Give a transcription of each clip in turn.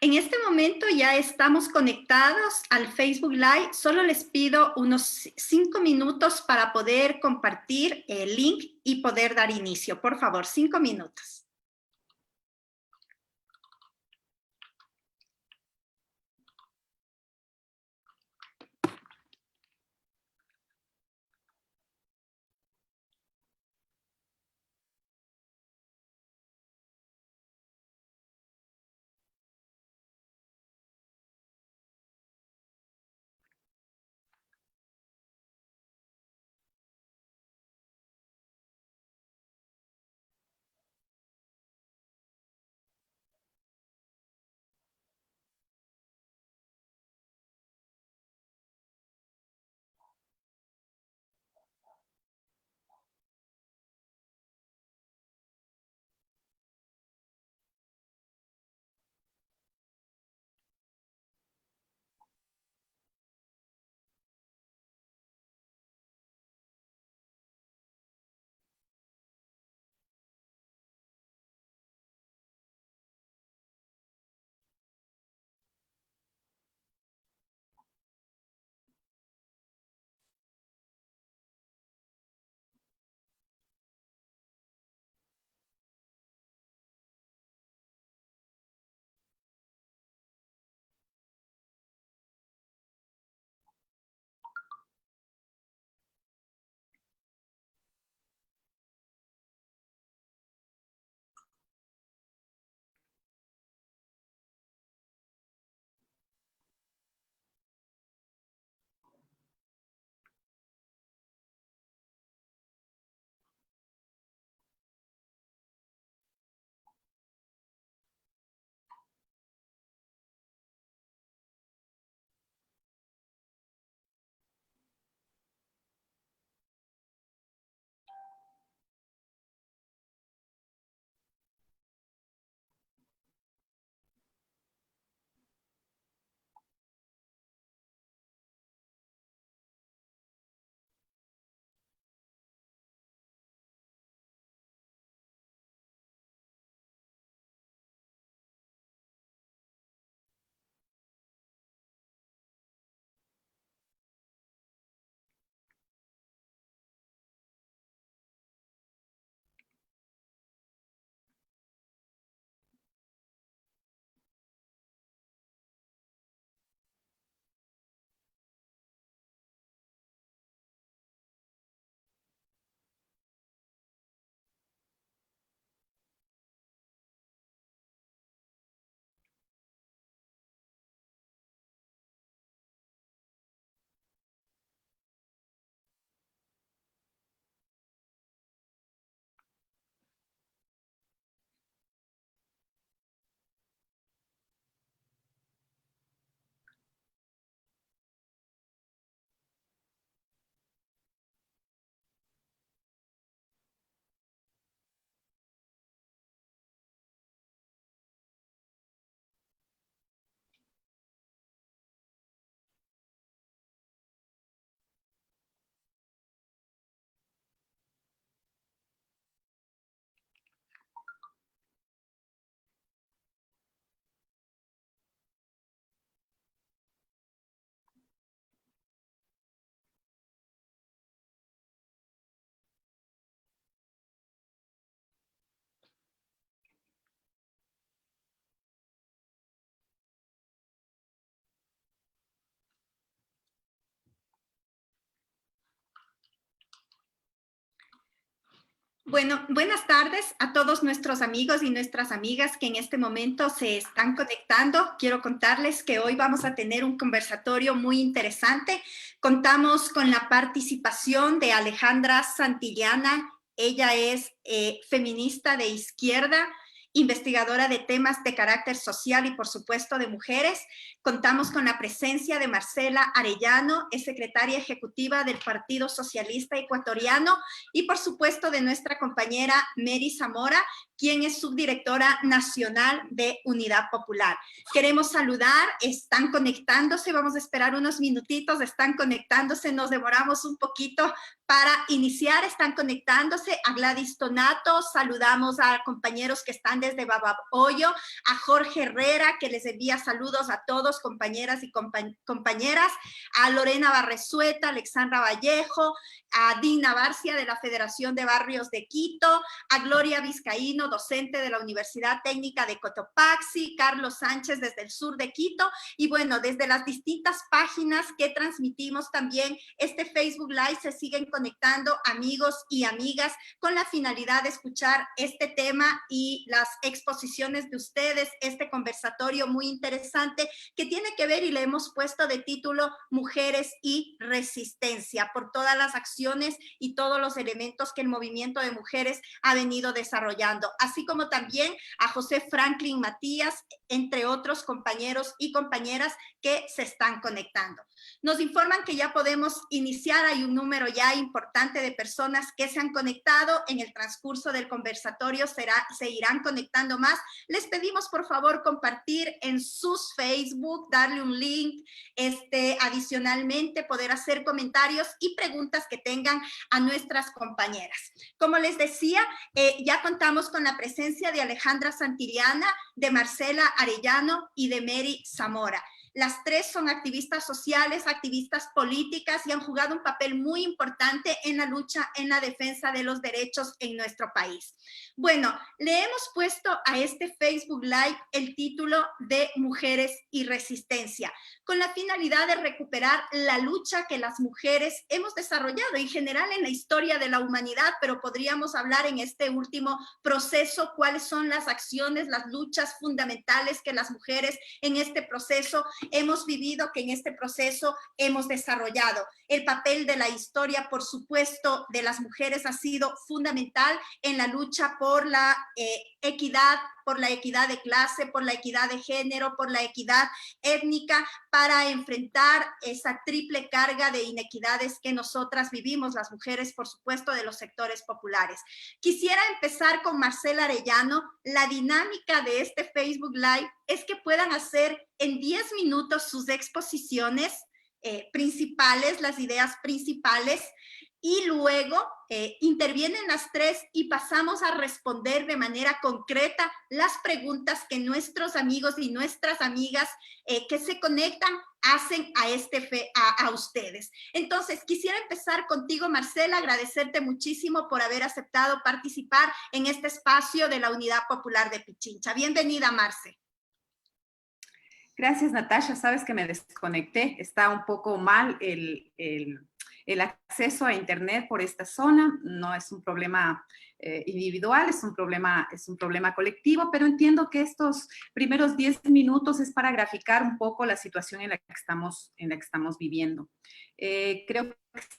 En este momento ya estamos conectados al Facebook Live. Solo les pido unos 5 minutos para poder compartir el link y poder dar inicio. Por favor, 5 minutos. Bueno, buenas tardes a todos nuestros amigos y nuestras amigas que en este momento se están conectando. Quiero contarles que hoy vamos a tener un conversatorio muy interesante. Contamos con la participación de Alejandra Santillana. Ella es feminista de izquierda, investigadora de temas de carácter social y, por supuesto, de mujeres. Contamos con la presencia de Marcela Arellano, es secretaria ejecutiva del Partido Socialista Ecuatoriano, y, por supuesto, de nuestra compañera Mary Zamora, quien es subdirectora nacional de Unidad Popular. Queremos saludar, están conectándose, vamos a esperar unos minutitos, están conectándose, nos demoramos un poquito Para iniciar, están conectándose a Gladys Tonato, saludamos a compañeros que están desde Babahoyo, a Jorge Herrera, que les envía saludos a todos, compañeras y compañeras, a Lorena Barresueta, Alexandra Vallejo, a Dina Barcia de la Federación de Barrios de Quito, a Gloria Vizcaíno, docente de la Universidad Técnica de Cotopaxi, Carlos Sánchez desde el sur de Quito, y bueno, desde las distintas páginas que transmitimos también este Facebook Live se siguen conectando amigos y amigas con la finalidad de escuchar este tema y las exposiciones de ustedes, este conversatorio muy interesante que tiene que ver y le hemos puesto de título Mujeres y Resistencia, por todas las acciones y todos los elementos que el movimiento de mujeres ha venido desarrollando, así como también a José Franklin Matías, entre otros compañeros y compañeras que se están conectando. Nos informan que ya podemos iniciar, hay un número ya importante de personas que se han conectado. En el transcurso del conversatorio se irán conectando más. Les pedimos por favor compartir en sus Facebook, darle un link, adicionalmente poder hacer comentarios y preguntas que tengan a nuestras compañeras. Como les decía, ya contamos con la presencia de Alejandra Santillana, de Marcela Arellano y de Mary Zamora. Las tres son activistas sociales, activistas políticas y han jugado un papel muy importante en la lucha, en la defensa de los derechos en nuestro país. Bueno, le hemos puesto a este Facebook Live el título de Mujeres y Resistencia, con la finalidad de recuperar la lucha que las mujeres hemos desarrollado en general en la historia de la humanidad, pero podríamos hablar en este último proceso cuáles son las acciones, las luchas fundamentales que las mujeres en este proceso hemos vivido, que en este proceso hemos desarrollado. El papel de la historia, por supuesto, de las mujeres ha sido fundamental en la lucha por la equidad de clase, por la equidad de género, por la equidad étnica, para enfrentar esa triple carga de inequidades que nosotras vivimos, las mujeres, por supuesto, de los sectores populares. Quisiera empezar con Marcela Arellano. La dinámica de este Facebook Live es que puedan hacer en 10 minutos sus exposiciones principales, las ideas principales, y luego intervienen las tres y pasamos a responder de manera concreta las preguntas que nuestros amigos y nuestras amigas que se conectan hacen a ustedes. Entonces, quisiera empezar contigo, Marcela, agradecerte muchísimo por haber aceptado participar en este espacio de la Unidad Popular de Pichincha. Bienvenida, Marce. Gracias, Natasha. Sabes que me desconecté. Está un poco mal el acceso a Internet por esta zona. No es un problema individual, es un problema colectivo, pero entiendo que estos primeros 10 minutos es para graficar un poco la situación en la que estamos viviendo. Creo que es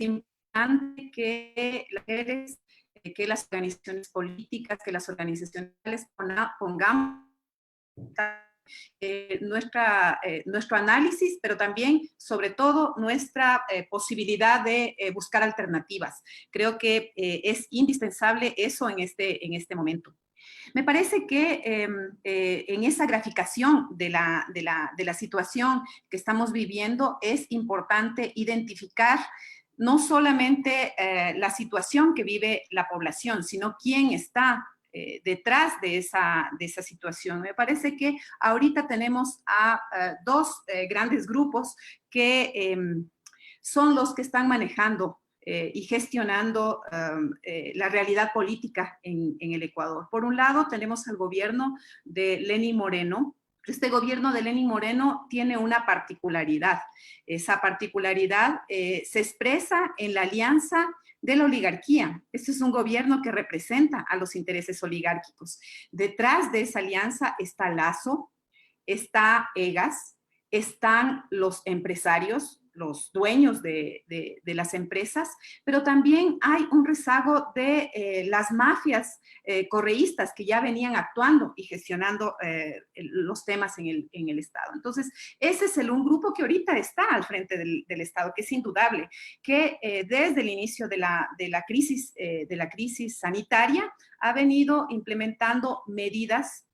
importante que las organizaciones políticas, que las organizaciones pongamos nuestro análisis, pero también, sobre todo, nuestra posibilidad de buscar alternativas. Creo que es indispensable eso en este momento. Me parece que en esa graficación de la situación que estamos viviendo es importante identificar no solamente la situación que vive la población, sino quién está detrás de esa situación. Me parece que ahorita tenemos a dos grandes grupos que son los que están manejando y gestionando la realidad política en el Ecuador. Por un lado, tenemos al gobierno de Lenín Moreno. Este gobierno de Lenín Moreno tiene una particularidad. Esa particularidad se expresa en la alianza de la oligarquía. Este es un gobierno que representa a los intereses oligárquicos. Detrás de esa alianza está Lazo, está Egas, están los empresarios, los dueños de las empresas, pero también hay un rezago de las mafias correístas que ya venían actuando y gestionando los temas en el Estado. Entonces, ese es un grupo que ahorita está al frente del Estado, que es indudable, que desde el inicio de la crisis sanitaria ha venido implementando medidas,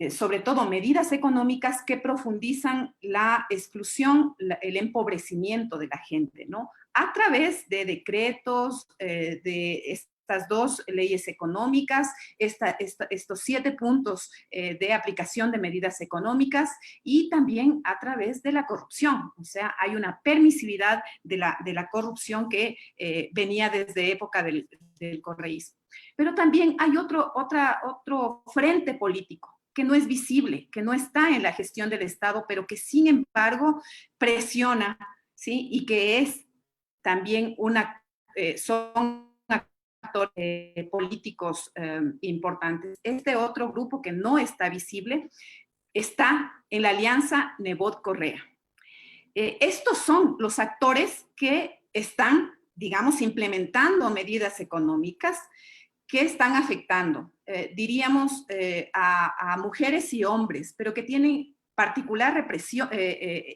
sobre todo medidas económicas que profundizan la exclusión, el empobrecimiento de la gente, ¿no? a través de decretos, de estas 2 leyes económicas, estos 7 puntos de aplicación de medidas económicas y también a través de la corrupción. O sea, hay una permisividad de la corrupción que venía desde época del correísmo. Pero también hay otro frente político que no es visible, que no está en la gestión del Estado, pero que sin embargo presiona, ¿sí? Y que es también son actores políticos importantes. Este otro grupo que no está visible está en la alianza Nebot-Correa. Estos son los actores que están, digamos, implementando medidas económicas que están afectando, diríamos, a mujeres y hombres, pero que tienen particular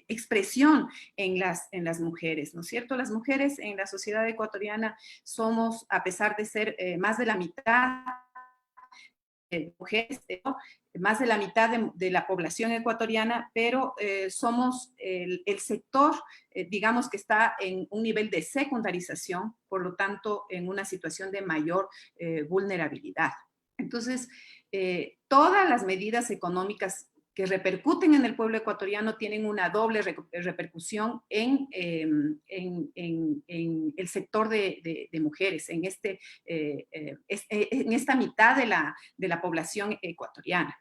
expresión en las mujeres, ¿no es cierto? Las mujeres en la sociedad ecuatoriana somos, a pesar de ser más de la mitad mujeres, ¿no? Más de la mitad de la población ecuatoriana, pero somos el sector, digamos que está en un nivel de secundarización, por lo tanto, en una situación de mayor vulnerabilidad. Entonces, todas las medidas económicas que repercuten en el pueblo ecuatoriano tienen una doble repercusión en el sector de mujeres, en esta mitad de la población ecuatoriana.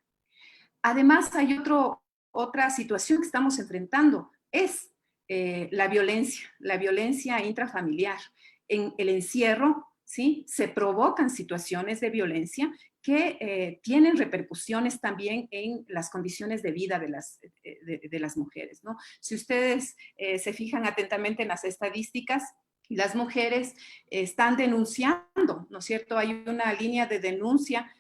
Además, hay otra situación que estamos enfrentando, es la violencia intrafamiliar. En el encierro, ¿sí? Se provocan situaciones de violencia que tienen repercusiones también en las condiciones de vida de las mujeres, ¿no? Si ustedes se fijan atentamente en las estadísticas, las mujeres están denunciando, ¿no es cierto? Hay una línea de denuncia,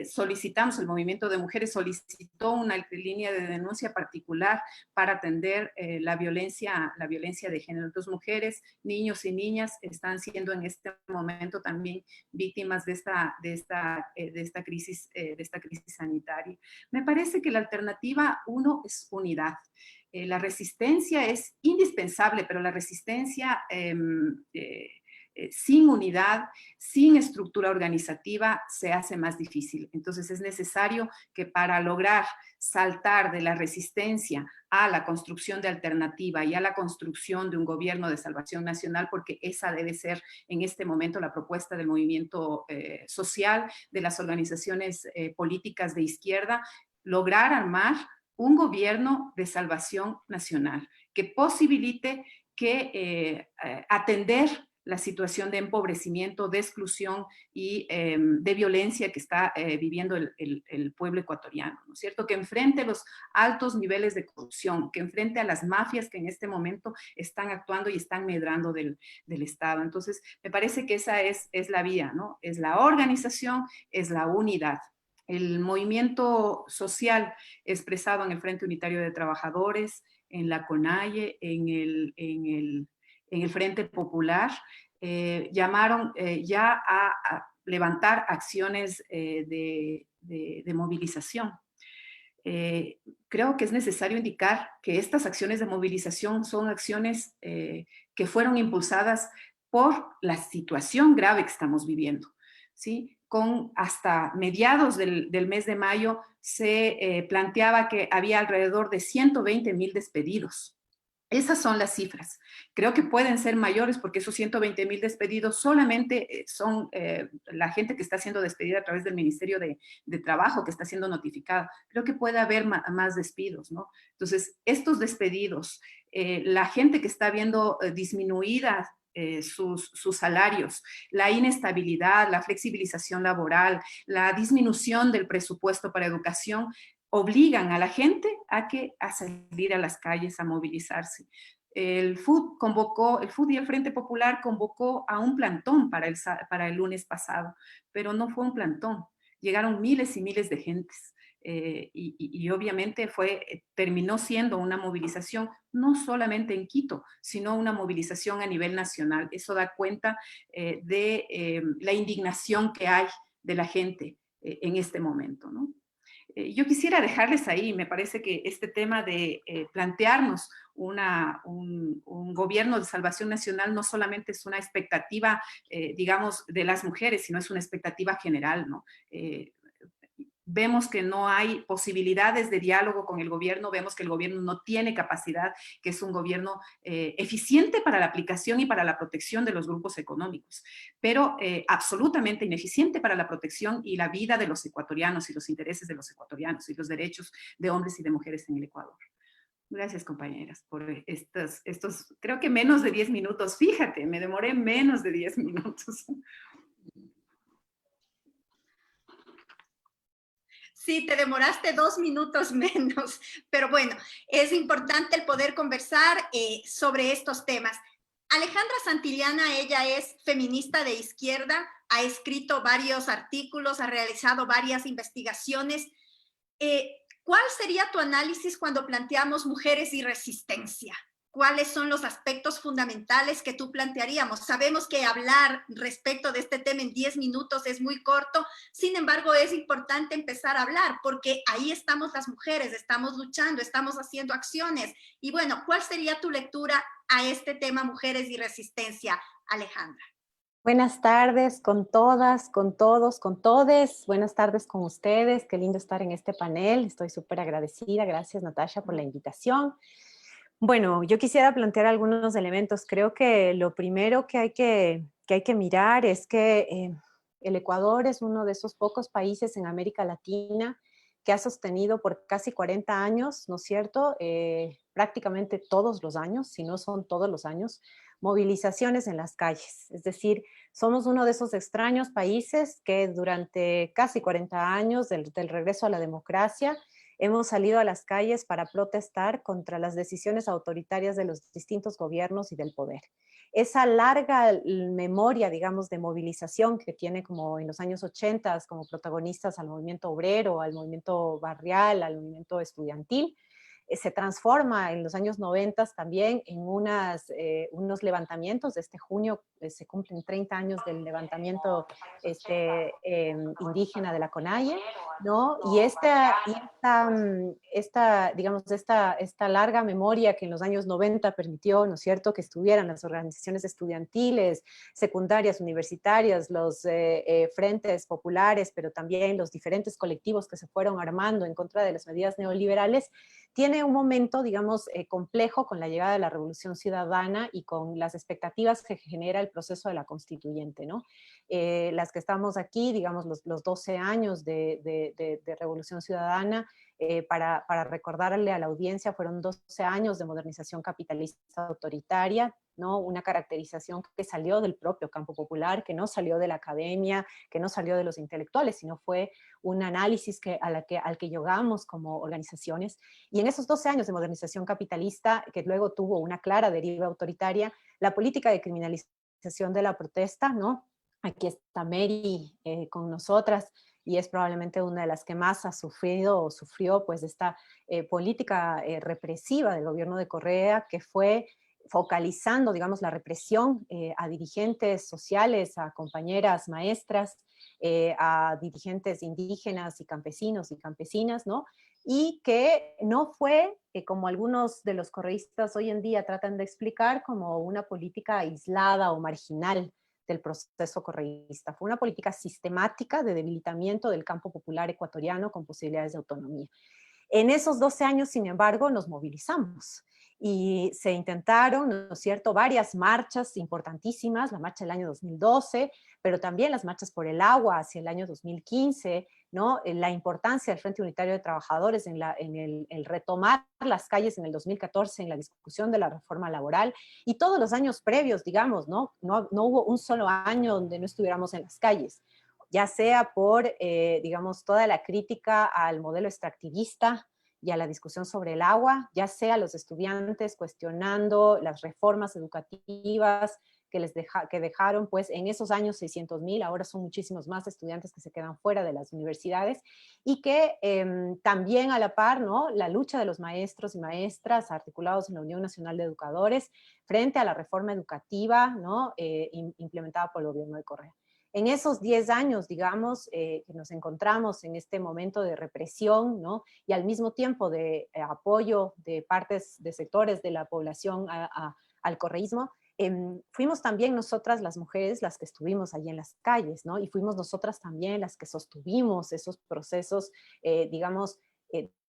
solicitamos, el movimiento de mujeres solicitó una línea de denuncia particular para atender la violencia de género. Entonces, mujeres, niños y niñas están siendo en este momento también víctimas de esta crisis sanitaria. Me parece que la alternativa, uno, es unidad. La resistencia es indispensable, pero la resistencia sin unidad, sin estructura organizativa, se hace más difícil. Entonces es necesario que para lograr saltar de la resistencia a la construcción de alternativa y a la construcción de un gobierno de salvación nacional, porque esa debe ser en este momento la propuesta del movimiento social, de las organizaciones políticas de izquierda, lograr armar un gobierno de salvación nacional que posibilite que atender la situación de empobrecimiento, de exclusión y de violencia que está viviendo el pueblo ecuatoriano, ¿no es cierto? Que enfrente los altos niveles de corrupción, que enfrente a las mafias que en este momento están actuando y están medrando del Estado. Entonces, me parece que esa es la vía, ¿no? Es la organización, es la unidad. El movimiento social expresado en el Frente Unitario de Trabajadores, en la CONAIE, en el Frente Popular, llamaron ya a levantar acciones de movilización. Creo que es necesario indicar que estas acciones de movilización son acciones que fueron impulsadas por la situación grave que estamos viviendo, ¿sí? Con hasta mediados del mes de mayo se planteaba que había alrededor de 120,000 despedidos. Esas son las cifras. Creo que pueden ser mayores porque esos 120,000 despedidos solamente son la gente que está siendo despedida a través del Ministerio de Trabajo, que está siendo notificada. Creo que puede haber más despidos, ¿no? Entonces, estos despedidos, la gente que está viendo disminuidas sus salarios, la inestabilidad, la flexibilización laboral, la disminución del presupuesto para educación, obligan a la gente a salir a las calles, a movilizarse. El FUD y el Frente Popular convocó a un plantón para el lunes pasado, pero no fue un plantón, llegaron miles y miles de gentes. Y obviamente terminó siendo una movilización no solamente en Quito, sino una movilización a nivel nacional. Eso da cuenta de la indignación que hay de la gente en este momento, ¿no? Yo quisiera dejarles ahí, me parece que este tema de plantearnos un gobierno de salvación nacional no solamente es una expectativa, digamos, de las mujeres, sino es una expectativa general, ¿no? Vemos que no hay posibilidades de diálogo con el gobierno, vemos que el gobierno no tiene capacidad, que es un gobierno eficiente para la aplicación y para la protección de los grupos económicos, pero absolutamente ineficiente para la protección y la vida de los ecuatorianos y los intereses de los ecuatorianos y los derechos de hombres y de mujeres en el Ecuador. Gracias, compañeras, por estos creo que menos de 10 minutos. Fíjate, me demoré menos de 10 minutos. Sí, te demoraste 2 minutos menos, pero bueno, es importante el poder conversar sobre estos temas. Alejandra Santillana, ella es feminista de izquierda, ha escrito varios artículos, ha realizado varias investigaciones. ¿Cuál sería tu análisis cuando planteamos mujeres y resistencia? ¿Cuáles son los aspectos fundamentales que tú plantearíamos? Sabemos que hablar respecto de este tema en 10 minutos es muy corto, sin embargo es importante empezar a hablar porque ahí estamos las mujeres, estamos luchando, estamos haciendo acciones. Y bueno, ¿cuál sería tu lectura a este tema mujeres y resistencia, Alejandra? Buenas tardes con todas, con todos, con todes. Buenas tardes con ustedes. Qué lindo estar en este panel. Estoy súper agradecida. Gracias, Natasha, por la invitación. Bueno, yo quisiera plantear algunos elementos. Creo que lo primero que hay que mirar es que el Ecuador es uno de esos pocos países en América Latina que ha sostenido por casi 40 años, ¿no es cierto? Prácticamente todos los años, si no son todos los años, movilizaciones en las calles. Es decir, somos uno de esos extraños países que durante casi 40 años del regreso a la democracia hemos salido a las calles para protestar contra las decisiones autoritarias de los distintos gobiernos y del poder. Esa larga memoria, digamos, de movilización que tiene como en los años 80 como protagonistas al movimiento obrero, al movimiento barrial, al movimiento estudiantil, se transforma en los años 90 también en unos levantamientos. Este junio se cumplen 30 años del levantamiento indígena de la CONAIE, ¿no? Y esta larga memoria que en los años 90 permitió, ¿no es cierto?, que estuvieran las organizaciones estudiantiles, secundarias, universitarias, los frentes populares, pero también los diferentes colectivos que se fueron armando en contra de las medidas neoliberales, tiene un momento, digamos, complejo con la llegada de la Revolución Ciudadana y con las expectativas que genera el proceso de la constituyente, ¿no? Las que estamos aquí, digamos, los 12 años de Revolución Ciudadana, para recordarle a la audiencia, fueron 12 años de modernización capitalista autoritaria, ¿no? Una caracterización que salió del propio campo popular, que no salió de la academia, que no salió de los intelectuales, sino fue un análisis al que llegamos como organizaciones. Y en esos 12 años de modernización capitalista, que luego tuvo una clara deriva autoritaria, la política de criminalización de la protesta, ¿no? Aquí está Mary con nosotras, y es probablemente una de las que más ha sufrido o sufrió pues esta política represiva del gobierno de Correa, que fue focalizando, digamos, la represión a dirigentes sociales, a compañeras maestras, a dirigentes indígenas y campesinos y campesinas, ¿no? Y que no fue, como algunos de los correístas hoy en día tratan de explicar, como una política aislada o marginal del proceso correísta. Fue una política sistemática de debilitamiento del campo popular ecuatoriano con posibilidades de autonomía. En esos 12 años, sin embargo, nos movilizamos y se intentaron, ¿no es cierto?, varias marchas importantísimas, la marcha del año 2012, pero también las marchas por el agua hacia el año 2015, ¿no? La importancia del Frente Unitario de Trabajadores en el retomar las calles en el 2014, en la discusión de la reforma laboral, y todos los años previos, digamos, ¿no? No hubo un solo año donde no estuviéramos en las calles, ya sea por, digamos, toda la crítica al modelo extractivista y a la discusión sobre el agua, ya sea los estudiantes cuestionando las reformas educativas que dejaron, pues, en esos años 600,000, ahora son muchísimos más estudiantes que se quedan fuera de las universidades, y que también a la par, ¿no?, la lucha de los maestros y maestras articulados en la Unión Nacional de Educadores frente a la reforma educativa, ¿no?, implementada por el gobierno de Correa. En esos 10 años, digamos, que nos encontramos en este momento de represión, ¿no? Y al mismo tiempo de apoyo de partes, de sectores de la población al correísmo, fuimos también nosotras las mujeres las que estuvimos allí en las calles, ¿no? Y fuimos nosotras también las que sostuvimos esos procesos, digamos,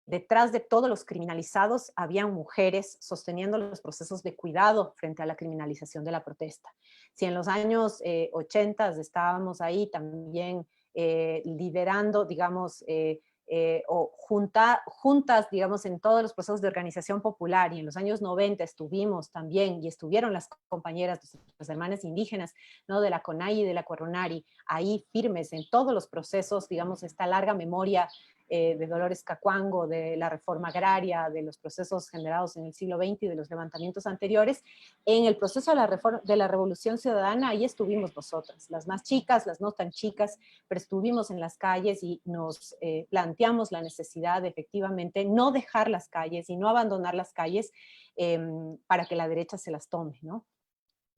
detrás de todos los criminalizados había mujeres sosteniendo los procesos de cuidado frente a la criminalización de la protesta. Si en los años 80 estábamos ahí también liderando, digamos, juntas, digamos, en todos los procesos de organización popular, y en los años 90 estuvimos también, y estuvieron las compañeras, las hermanas indígenas, ¿no? De la CONAI y de la CORONARI, ahí firmes en todos los procesos, digamos, esta larga memoria de Dolores Cacuango, de la reforma agraria, de los procesos generados en el siglo XX y de los levantamientos anteriores. En el proceso de la Revolución Ciudadana, ahí estuvimos nosotras, las más chicas, las no tan chicas, pero estuvimos en las calles y nos planteamos la necesidad de efectivamente no dejar las calles y no abandonar las calles para que la derecha se las tome, ¿no?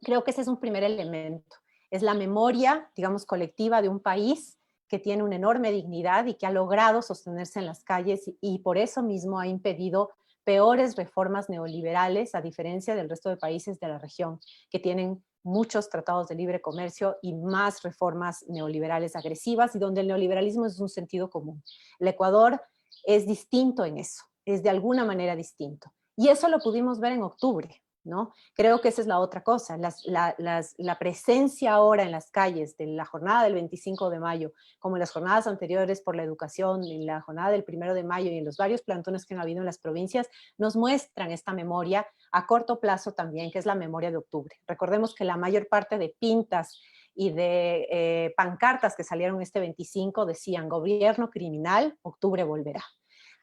Creo que ese es un primer elemento. Es la memoria, digamos, colectiva de un país que tiene una enorme dignidad y que ha logrado sostenerse en las calles y por eso mismo ha impedido peores reformas neoliberales, a diferencia del resto de países de la región, que tienen muchos tratados de libre comercio y más reformas neoliberales agresivas, y donde el neoliberalismo es un sentido común. El Ecuador es distinto en eso, es de alguna manera distinto. Y eso lo pudimos ver en octubre, ¿no? Creo que esa es la otra cosa, la presencia ahora en las calles de la jornada del 25 de mayo, como en las jornadas anteriores por la educación, en la jornada del 1 de mayo y en los varios plantones que han habido en las provincias, nos muestran esta memoria a corto plazo también, que es la memoria de octubre. Recordemos que la mayor parte de pintas y de pancartas que salieron este 25 decían: gobierno criminal, octubre volverá.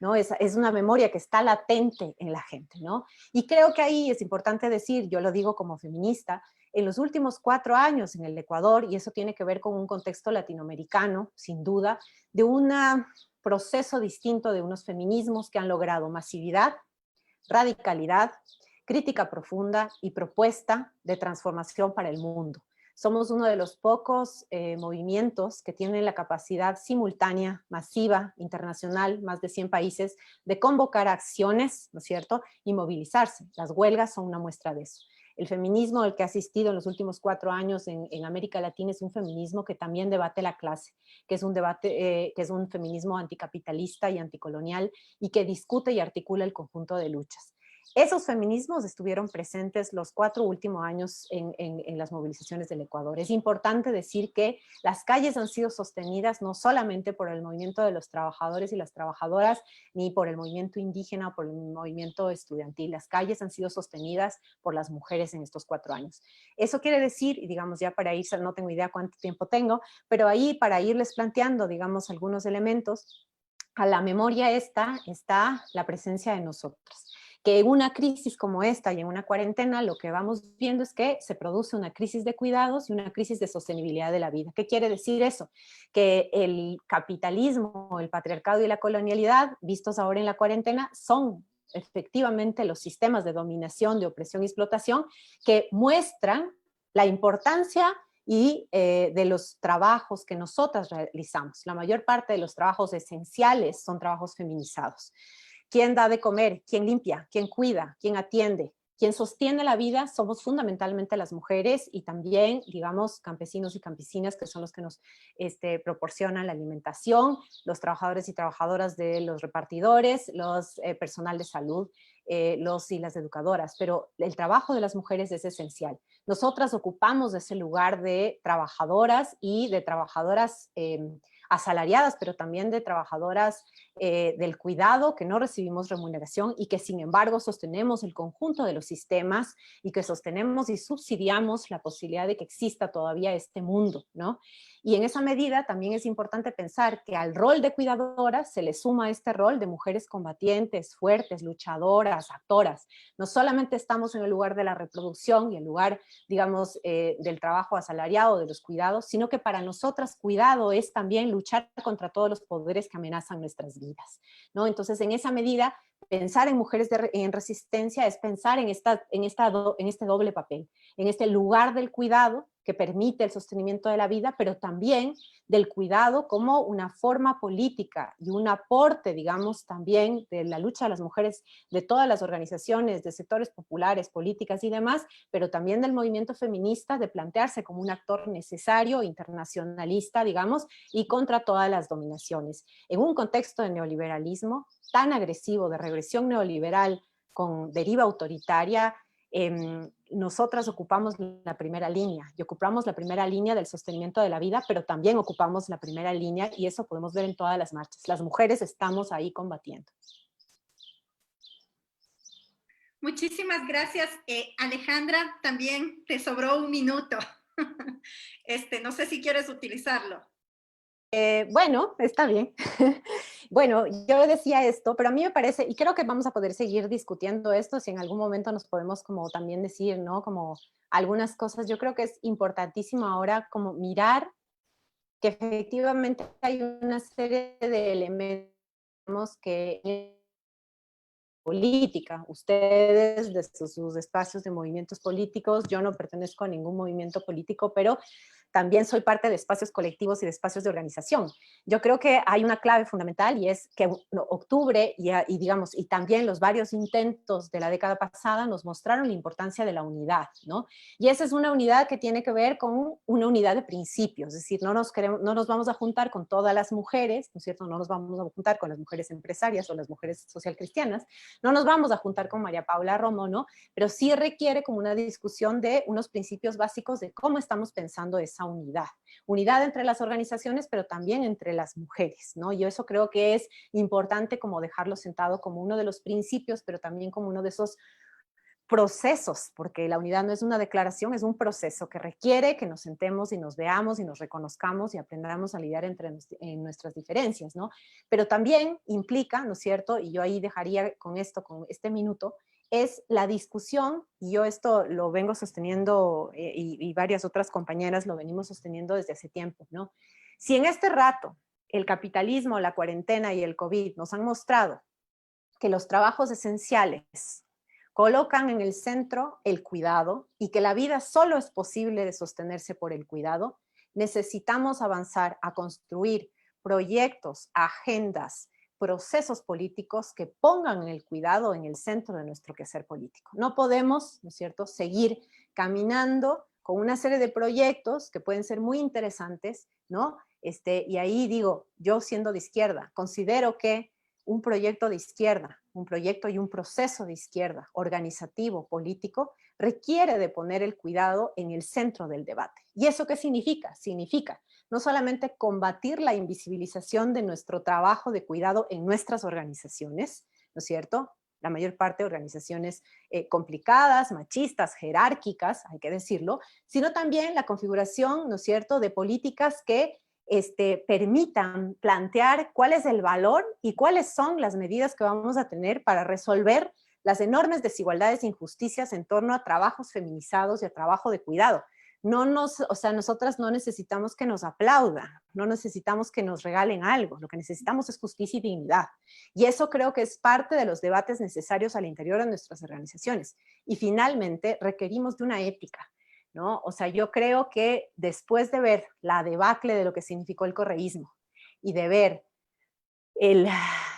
¿No? Es una memoria que está latente en la gente, ¿no? Y creo que ahí es importante decir, yo lo digo como feminista, en los últimos 4 años en el Ecuador, y eso tiene que ver con un contexto latinoamericano, sin duda, de un proceso distinto de unos feminismos que han logrado masividad, radicalidad, crítica profunda y propuesta de transformación para el mundo. Somos uno de los pocos movimientos que tienen la capacidad simultánea, masiva, internacional, más de 100 países, de convocar acciones, ¿no es cierto?, y movilizarse. Las huelgas son una muestra de eso. El feminismo al que ha asistido en los últimos 4 años en América Latina es un feminismo que también debate la clase, que es un debate, que es un feminismo anticapitalista y anticolonial, y que discute y articula el conjunto de luchas. Esos feminismos estuvieron presentes los 4 últimos años en las movilizaciones del Ecuador. Es importante decir que las calles han sido sostenidas no solamente por el movimiento de los trabajadores y las trabajadoras, ni por el movimiento indígena o por el movimiento estudiantil. Las calles han sido sostenidas por las mujeres en estos 4 años. Eso quiere decir, y digamos ya para irse, no tengo idea cuánto tiempo tengo, pero ahí para irles planteando, digamos, algunos elementos, a la memoria esta está la presencia de nosotros. Que en una crisis como esta y en una cuarentena lo que vamos viendo es que se produce una crisis de cuidados y una crisis de sostenibilidad de la vida. ¿Qué quiere decir eso? Que el capitalismo, el patriarcado y la colonialidad, vistos ahora en la cuarentena, son efectivamente los sistemas de dominación, de opresión y explotación que muestran la importancia y de los trabajos que nosotras realizamos. La mayor parte de los trabajos esenciales son trabajos feminizados. ¿Quién da de comer? ¿Quién limpia? ¿Quién cuida? ¿Quién atiende? Quien sostiene la vida somos fundamentalmente las mujeres y también, digamos, campesinos y campesinas, que son los que nos proporcionan la alimentación, los trabajadores y trabajadoras de los repartidores, los personal de salud, los y las educadoras. Pero el trabajo de las mujeres es esencial. Nosotras ocupamos ese lugar de trabajadoras y de trabajadoras asalariadas, pero también de trabajadoras del cuidado, que no recibimos remuneración y que sin embargo sostenemos el conjunto de los sistemas y que sostenemos y subsidiamos la posibilidad de que exista todavía este mundo, ¿no? Y en esa medida también es importante pensar que al rol de cuidadora se le suma este rol de mujeres combatientes, fuertes, luchadoras, actoras. No solamente estamos en el lugar de la reproducción y el lugar, digamos, del trabajo asalariado, de los cuidados, sino que para nosotras cuidado es también luchar contra todos los poderes que amenazan nuestras vidas, ¿no? Entonces, en esa medida, pensar en mujeres en resistencia es pensar en este doble papel, en este lugar del cuidado, que permite el sostenimiento de la vida, pero también del cuidado como una forma política y un aporte, digamos, también de la lucha de las mujeres, de todas las organizaciones, de sectores populares, políticas y demás, pero también del movimiento feminista, de plantearse como un actor necesario, internacionalista, digamos, y contra todas las dominaciones. En un contexto de neoliberalismo tan agresivo, de regresión neoliberal con deriva autoritaria, nosotras ocupamos la primera línea, y ocupamos la primera línea del sostenimiento de la vida, pero también ocupamos la primera línea, y eso podemos ver en todas las marchas. Las mujeres estamos ahí combatiendo. Muchísimas gracias, Alejandra. También te sobró un minuto. No sé si quieres utilizarlo. Bueno, está bien. Bueno, yo decía esto, pero a mí me parece, y creo que vamos a poder seguir discutiendo esto, si en algún momento nos podemos como también decir, ¿no? Como algunas cosas, yo creo que es importantísimo ahora como mirar que efectivamente hay una serie de elementos que política, ustedes desde sus espacios de movimientos políticos, yo no pertenezco a ningún movimiento político, pero también soy parte de espacios colectivos y de espacios de organización. Yo creo que hay una clave fundamental y es que octubre y digamos, y también los varios intentos de la década pasada nos mostraron la importancia de la unidad, ¿no? Y esa es una unidad que tiene que ver con una unidad de principios, es decir, no nos vamos a juntar con todas las mujeres, ¿no es cierto? No nos vamos a juntar con las mujeres empresarias o las mujeres social cristianas, no nos vamos a juntar con María Paula Romo, ¿no? Pero sí requiere como una discusión de unos principios básicos de cómo estamos pensando esa unidad. Unidad entre las organizaciones, pero también entre las mujeres, ¿no? Yo eso creo que es importante como dejarlo sentado como uno de los principios, pero también como uno de esos procesos, porque la unidad no es una declaración, es un proceso que requiere que nos sentemos y nos veamos y nos reconozcamos y aprendamos a lidiar en nuestras diferencias, ¿no? Pero también implica, ¿no es cierto? Y yo ahí dejaría con esto, con este minuto, es la discusión, y yo esto lo vengo sosteniendo y varias otras compañeras lo venimos sosteniendo desde hace tiempo, ¿no? Si en este rato el capitalismo, la cuarentena y el COVID nos han mostrado que los trabajos esenciales colocan en el centro el cuidado y que la vida solo es posible de sostenerse por el cuidado, necesitamos avanzar a construir proyectos, agendas, procesos políticos que pongan el cuidado en el centro de nuestro quehacer político. No podemos, ¿no es cierto?, seguir caminando con una serie de proyectos que pueden ser muy interesantes, ¿no? Y ahí digo, yo siendo de izquierda, considero que un proyecto de izquierda, un proyecto y un proceso de izquierda, organizativo, político, requiere de poner el cuidado en el centro del debate. ¿Y eso qué significa? Significa no solamente combatir la invisibilización de nuestro trabajo de cuidado en nuestras organizaciones, ¿no es cierto? La mayor parte de organizaciones complicadas, machistas, jerárquicas, hay que decirlo, sino también la configuración, ¿no es cierto?, de políticas que permitan plantear cuál es el valor y cuáles son las medidas que vamos a tener para resolver las enormes desigualdades e injusticias en torno a trabajos feminizados y a trabajo de cuidado. Nosotras no necesitamos que nos aplaudan, no necesitamos que nos regalen algo, lo que necesitamos es justicia y dignidad. Y eso creo que es parte de los debates necesarios al interior de nuestras organizaciones. Y finalmente requerimos de una ética, ¿no? O sea, yo creo que después de ver la debacle de lo que significó el correísmo y de ver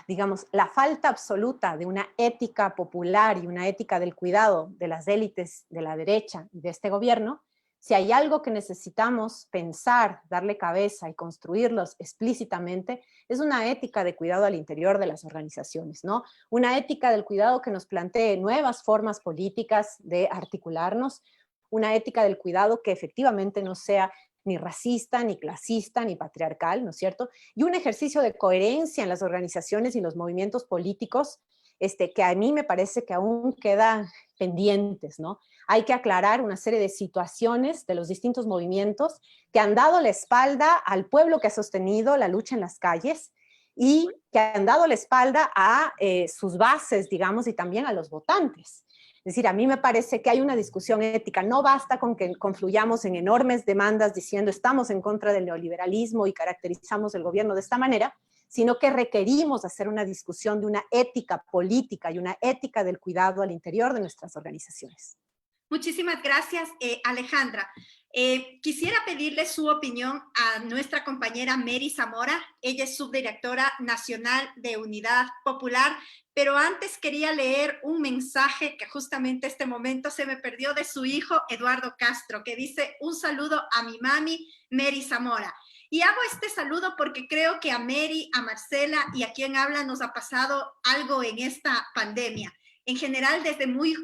digamos, la falta absoluta de una ética popular y una ética del cuidado de las élites de la derecha y de este gobierno, si hay algo que necesitamos pensar, darle cabeza y construirlos explícitamente, es una ética de cuidado al interior de las organizaciones, ¿no? Una ética del cuidado que nos plantee nuevas formas políticas de articularnos, una ética del cuidado que efectivamente no sea ni racista, ni clasista, ni patriarcal, ¿no es cierto? Y un ejercicio de coherencia en las organizaciones y los movimientos políticos, que a mí me parece que aún quedan pendientes, ¿no? Hay que aclarar una serie de situaciones de los distintos movimientos que han dado la espalda al pueblo que ha sostenido la lucha en las calles y que han dado la espalda a sus bases, digamos, y también a los votantes. Es decir, a mí me parece que hay una discusión ética. No basta con que confluyamos en enormes demandas diciendo estamos en contra del neoliberalismo y caracterizamos el gobierno de esta manera, sino que requerimos hacer una discusión de una ética política y una ética del cuidado al interior de nuestras organizaciones. Muchísimas gracias, Alejandra. Quisiera pedirle su opinión a nuestra compañera Mary Zamora. Ella es subdirectora nacional de Unidad Popular, pero antes quería leer un mensaje que justamente este momento se me perdió de su hijo, Eduardo Castro, que dice: un saludo a mi mami, Mary Zamora. Y hago este saludo porque creo que a Mary, a Marcela y a quien habla nos ha pasado algo en esta pandemia. En general, desde muy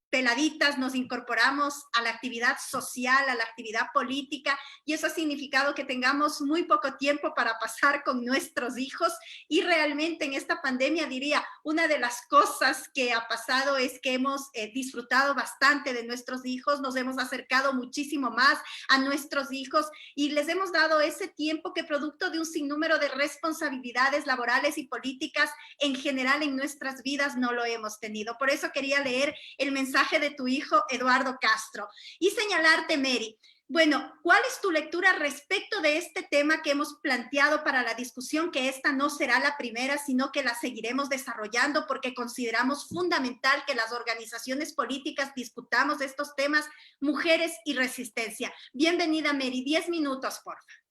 peladitas nos incorporamos a la actividad social, a la actividad política, y eso ha significado que tengamos muy poco tiempo para pasar con nuestros hijos. Y realmente en esta pandemia, diría, una de las cosas que ha pasado es que hemos disfrutado bastante de nuestros hijos, nos hemos acercado muchísimo más a nuestros hijos y les hemos dado ese tiempo que, producto de un sinnúmero de responsabilidades laborales y políticas en general en nuestras vidas, no lo hemos tenido. Por eso quería leer el mensaje de tu hijo, Eduardo Castro, y señalarte, Mary, bueno, ¿cuál es tu lectura respecto de este tema que hemos planteado para la discusión? Que esta no será la primera, sino que la seguiremos desarrollando porque consideramos fundamental que las organizaciones políticas discutamos estos temas, mujeres y resistencia. Bienvenida, Mary, 10 minutos, por favor.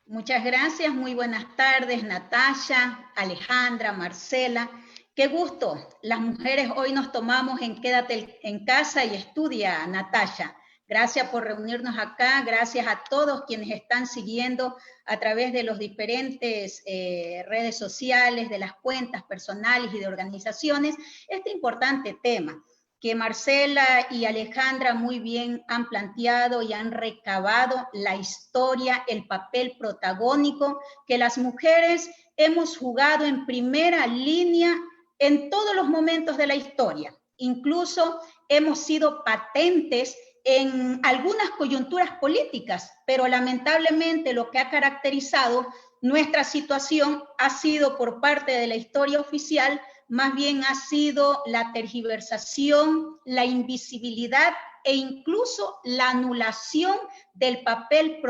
Muchas gracias, muy buenas tardes, Natasha, Alejandra, Marcela. Qué gusto, las mujeres hoy nos tomamos en Quédate en casa y estudia, Natasha. Gracias por reunirnos acá, gracias a todos quienes están siguiendo a través de los diferentes redes sociales, de las cuentas personales y de organizaciones, este importante tema que Marcela y Alejandra muy bien han planteado y han recabado la historia, el papel protagónico que las mujeres hemos jugado en primera línea en todos los momentos de la historia. Incluso hemos sido patentes en algunas coyunturas políticas, pero lamentablemente lo que ha caracterizado nuestra situación ha sido, por parte de la historia oficial, más bien ha sido la tergiversación, la invisibilidad e incluso la anulación del papel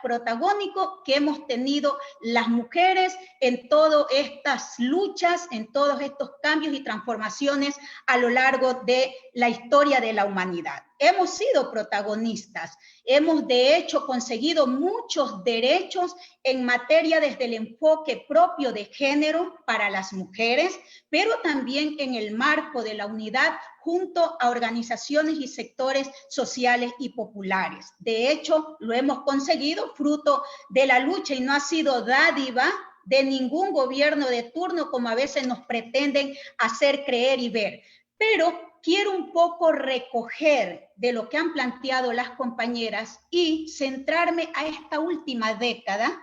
protagónico que hemos tenido las mujeres en todas estas luchas, en todos estos cambios y transformaciones a lo largo de la historia de la humanidad. Hemos sido protagonistas, hemos de hecho conseguido muchos derechos en materia desde el enfoque propio de género para las mujeres, pero también en el marco de la unidad junto a organizaciones y sectores sociales y populares. De hecho, lo hemos conseguido fruto de la lucha y no ha sido dádiva de ningún gobierno de turno, como a veces nos pretenden hacer creer y ver. Pero quiero un poco recoger de lo que han planteado las compañeras y centrarme a esta última década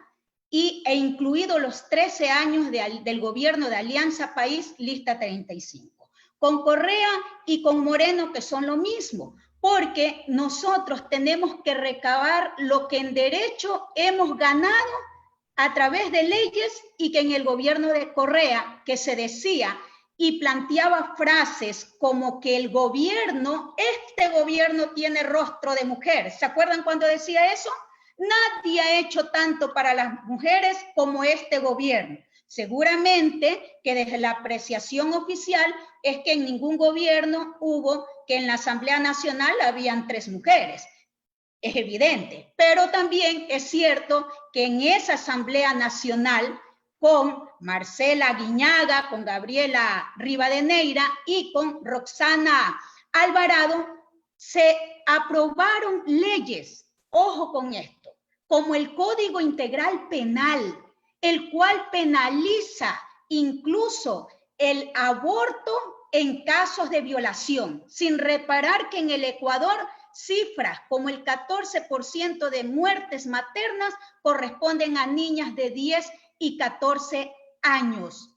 e incluido los 13 años del gobierno de Alianza País, Lista 35. Con Correa y con Moreno, que son lo mismo, porque nosotros tenemos que recabar lo que en derecho hemos ganado a través de leyes y que en el gobierno de Correa, que se decía y planteaba frases como que el gobierno, este gobierno tiene rostro de mujer. ¿Se acuerdan cuando decía eso? Nadie ha hecho tanto para las mujeres como este gobierno. Seguramente que desde la apreciación oficial es que en ningún gobierno hubo que en la Asamblea Nacional habían 3 mujeres. Es evidente, pero también es cierto que en esa Asamblea Nacional, con Marcela Guiñaga, con Gabriela Rivadeneira y con Roxana Alvarado, se aprobaron leyes, ojo con esto, como el Código Integral Penal, el cual penaliza incluso el aborto en casos de violación, sin reparar que en el Ecuador cifras como el 14% de muertes maternas corresponden a niñas de 10 y 14 años.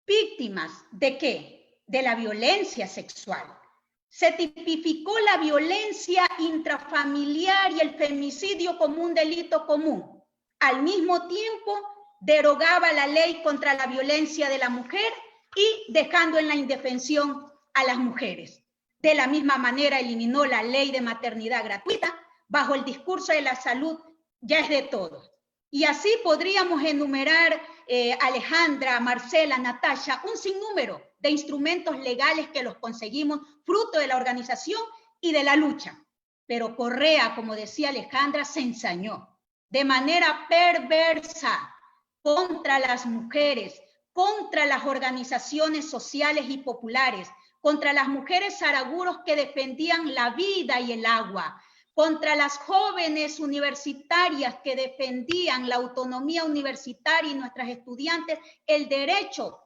¿Víctimas de qué? De la violencia sexual. Se tipificó la violencia intrafamiliar y el femicidio como un delito común. Al mismo tiempo, derogaba la ley contra la violencia de la mujer y dejando en la indefensión a las mujeres. De la misma manera, eliminó la ley de maternidad gratuita bajo el discurso de la salud ya es de todos. Y así podríamos enumerar Alejandra, Marcela, Natasha, un sinnúmero de instrumentos legales que los conseguimos fruto de la organización y de la lucha. Pero Correa, como decía Alejandra, se ensañó de manera perversa contra las mujeres, contra las organizaciones sociales y populares, contra las mujeres zaraguros que defendían la vida y el agua, contra las jóvenes universitarias que defendían la autonomía universitaria y nuestras estudiantes el derecho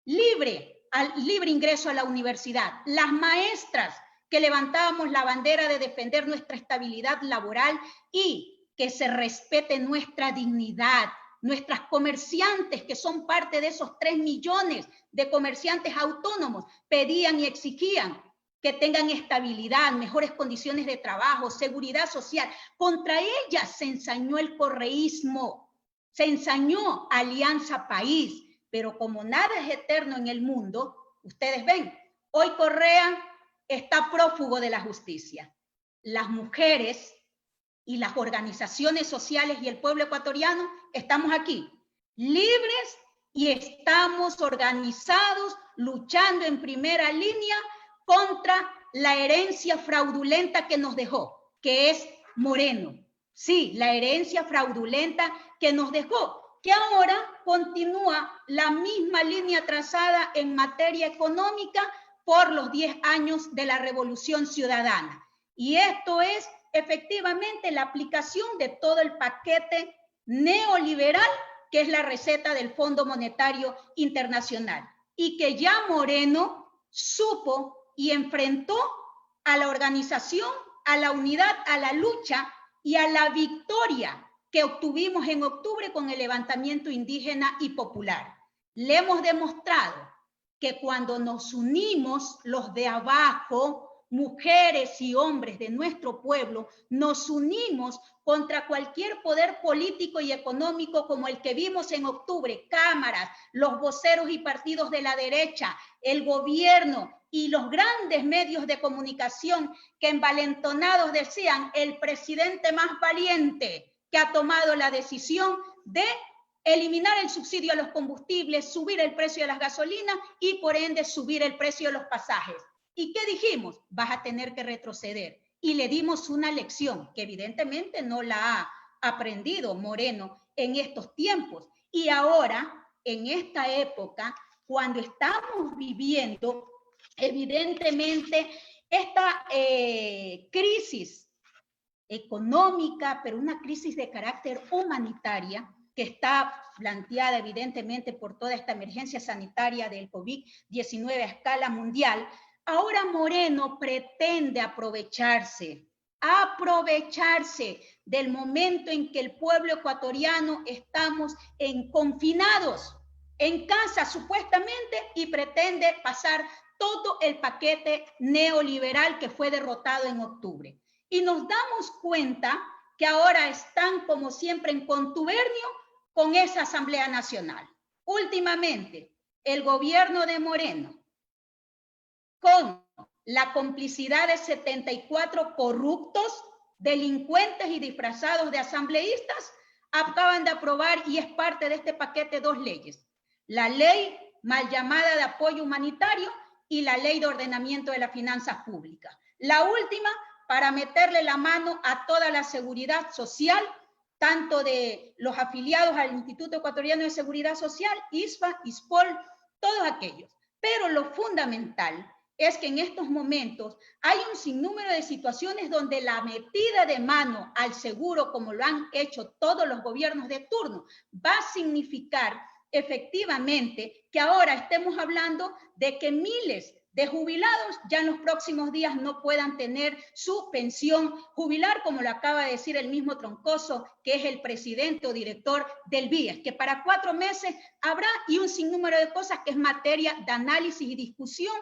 libre al libre ingreso a la universidad, las maestras que levantábamos la bandera de defender nuestra estabilidad laboral y que se respete nuestra dignidad, nuestras comerciantes, que son parte de esos 3 millones de comerciantes autónomos, pedían y exigían que tengan estabilidad, mejores condiciones de trabajo, seguridad social. Contra ellas se ensañó el correísmo, se ensañó Alianza País, pero como nada es eterno en el mundo, ustedes ven, hoy Correa está prófugo de la justicia. Las mujeres y las organizaciones sociales y el pueblo ecuatoriano estamos aquí, libres y estamos organizados, luchando en primera línea contra la herencia fraudulenta que nos dejó, que es Moreno. Sí, la herencia fraudulenta que nos dejó, que ahora continúa la misma línea trazada en materia económica por los 10 años de la Revolución Ciudadana. Y esto es efectivamente la aplicación de todo el paquete neoliberal que es la receta del Fondo Monetario Internacional y que ya Moreno supo y enfrentó a la organización, a la unidad, a la lucha y a la victoria que obtuvimos en octubre con el levantamiento indígena y popular. Le hemos demostrado que cuando nos unimos los de abajo, mujeres y hombres de nuestro pueblo, nos unimos contra cualquier poder político y económico como el que vimos en octubre, cámaras, los voceros y partidos de la derecha, el gobierno y los grandes medios de comunicación que envalentonados decían el presidente más valiente que ha tomado la decisión de eliminar el subsidio a los combustibles, subir el precio de las gasolinas y por ende subir el precio de los pasajes. ¿Y qué dijimos? Vas a tener que retroceder. Y le dimos una lección que evidentemente no la ha aprendido Moreno en estos tiempos. Y ahora, en esta época, cuando estamos viviendo evidentemente esta crisis económica, pero una crisis de carácter humanitaria que está planteada evidentemente por toda esta emergencia sanitaria del COVID-19 a escala mundial, ahora Moreno pretende aprovecharse del momento en que el pueblo ecuatoriano estamos confinados en casa supuestamente y pretende pasar todo el paquete neoliberal que fue derrotado en octubre. Y nos damos cuenta que ahora están como siempre en contubernio con esa Asamblea Nacional. Últimamente, el gobierno de Moreno, con la complicidad de 74 corruptos, delincuentes y disfrazados de asambleístas, acaban de aprobar, y es parte de este paquete, 2 leyes. La ley mal llamada de apoyo humanitario y la ley de ordenamiento de las finanzas públicas. La última, para meterle la mano a toda la seguridad social, tanto de los afiliados al Instituto Ecuatoriano de Seguridad Social, ISFA, ISPOL, todos aquellos. Pero lo fundamental es que en estos momentos hay un sinnúmero de situaciones donde la metida de mano al seguro, como lo han hecho todos los gobiernos de turno, va a significar efectivamente que ahora estemos hablando de que miles de jubilados ya en los próximos días no puedan tener su pensión jubilar, como lo acaba de decir el mismo Troncoso, que es el presidente o director del BIES, que para 4 meses habrá, y un sinnúmero de cosas que es materia de análisis y discusión,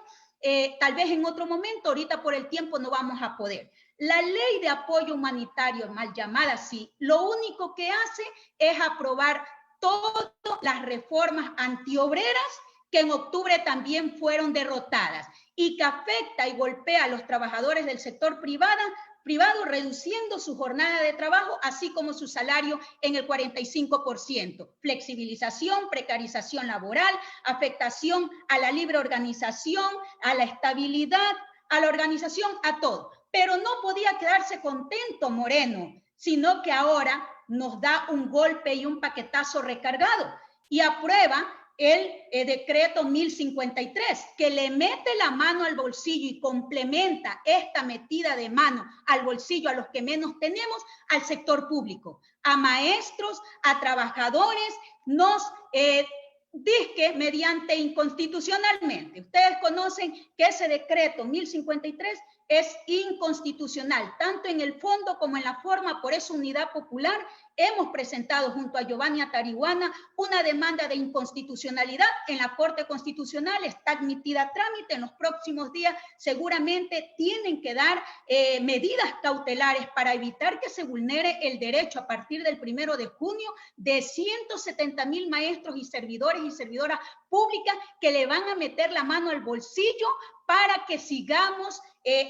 tal vez en otro momento, ahorita por el tiempo no vamos a poder. La ley de apoyo humanitario, mal llamada así, lo único que hace es aprobar todas las reformas antiobreras que en octubre también fueron derrotadas y que afecta y golpea a los trabajadores del sector privado privado, reduciendo su jornada de trabajo, así como su salario en el 45%. Flexibilización, precarización laboral, afectación a la libre organización, a la estabilidad, a la organización, a todo. Pero no podía quedarse contento Moreno, sino que ahora nos da un golpe y un paquetazo recargado y aprueba el decreto 1053, que le mete la mano al bolsillo y complementa esta metida de mano al bolsillo a los que menos tenemos, al sector público, a maestros, a trabajadores, nos dizque mediante inconstitucionalmente. Ustedes conocen que ese decreto 1053 es inconstitucional, tanto en el fondo como en la forma. Por eso Unidad Popular hemos presentado junto a Giovanni Atarihuana una demanda de inconstitucionalidad en la Corte Constitucional. Está admitida a trámite. En los próximos días seguramente tienen que dar medidas cautelares para evitar que se vulnere el derecho a partir del 1 de junio de 170,000 maestros y servidores y servidoras públicas que le van a meter la mano al bolsillo para que sigamos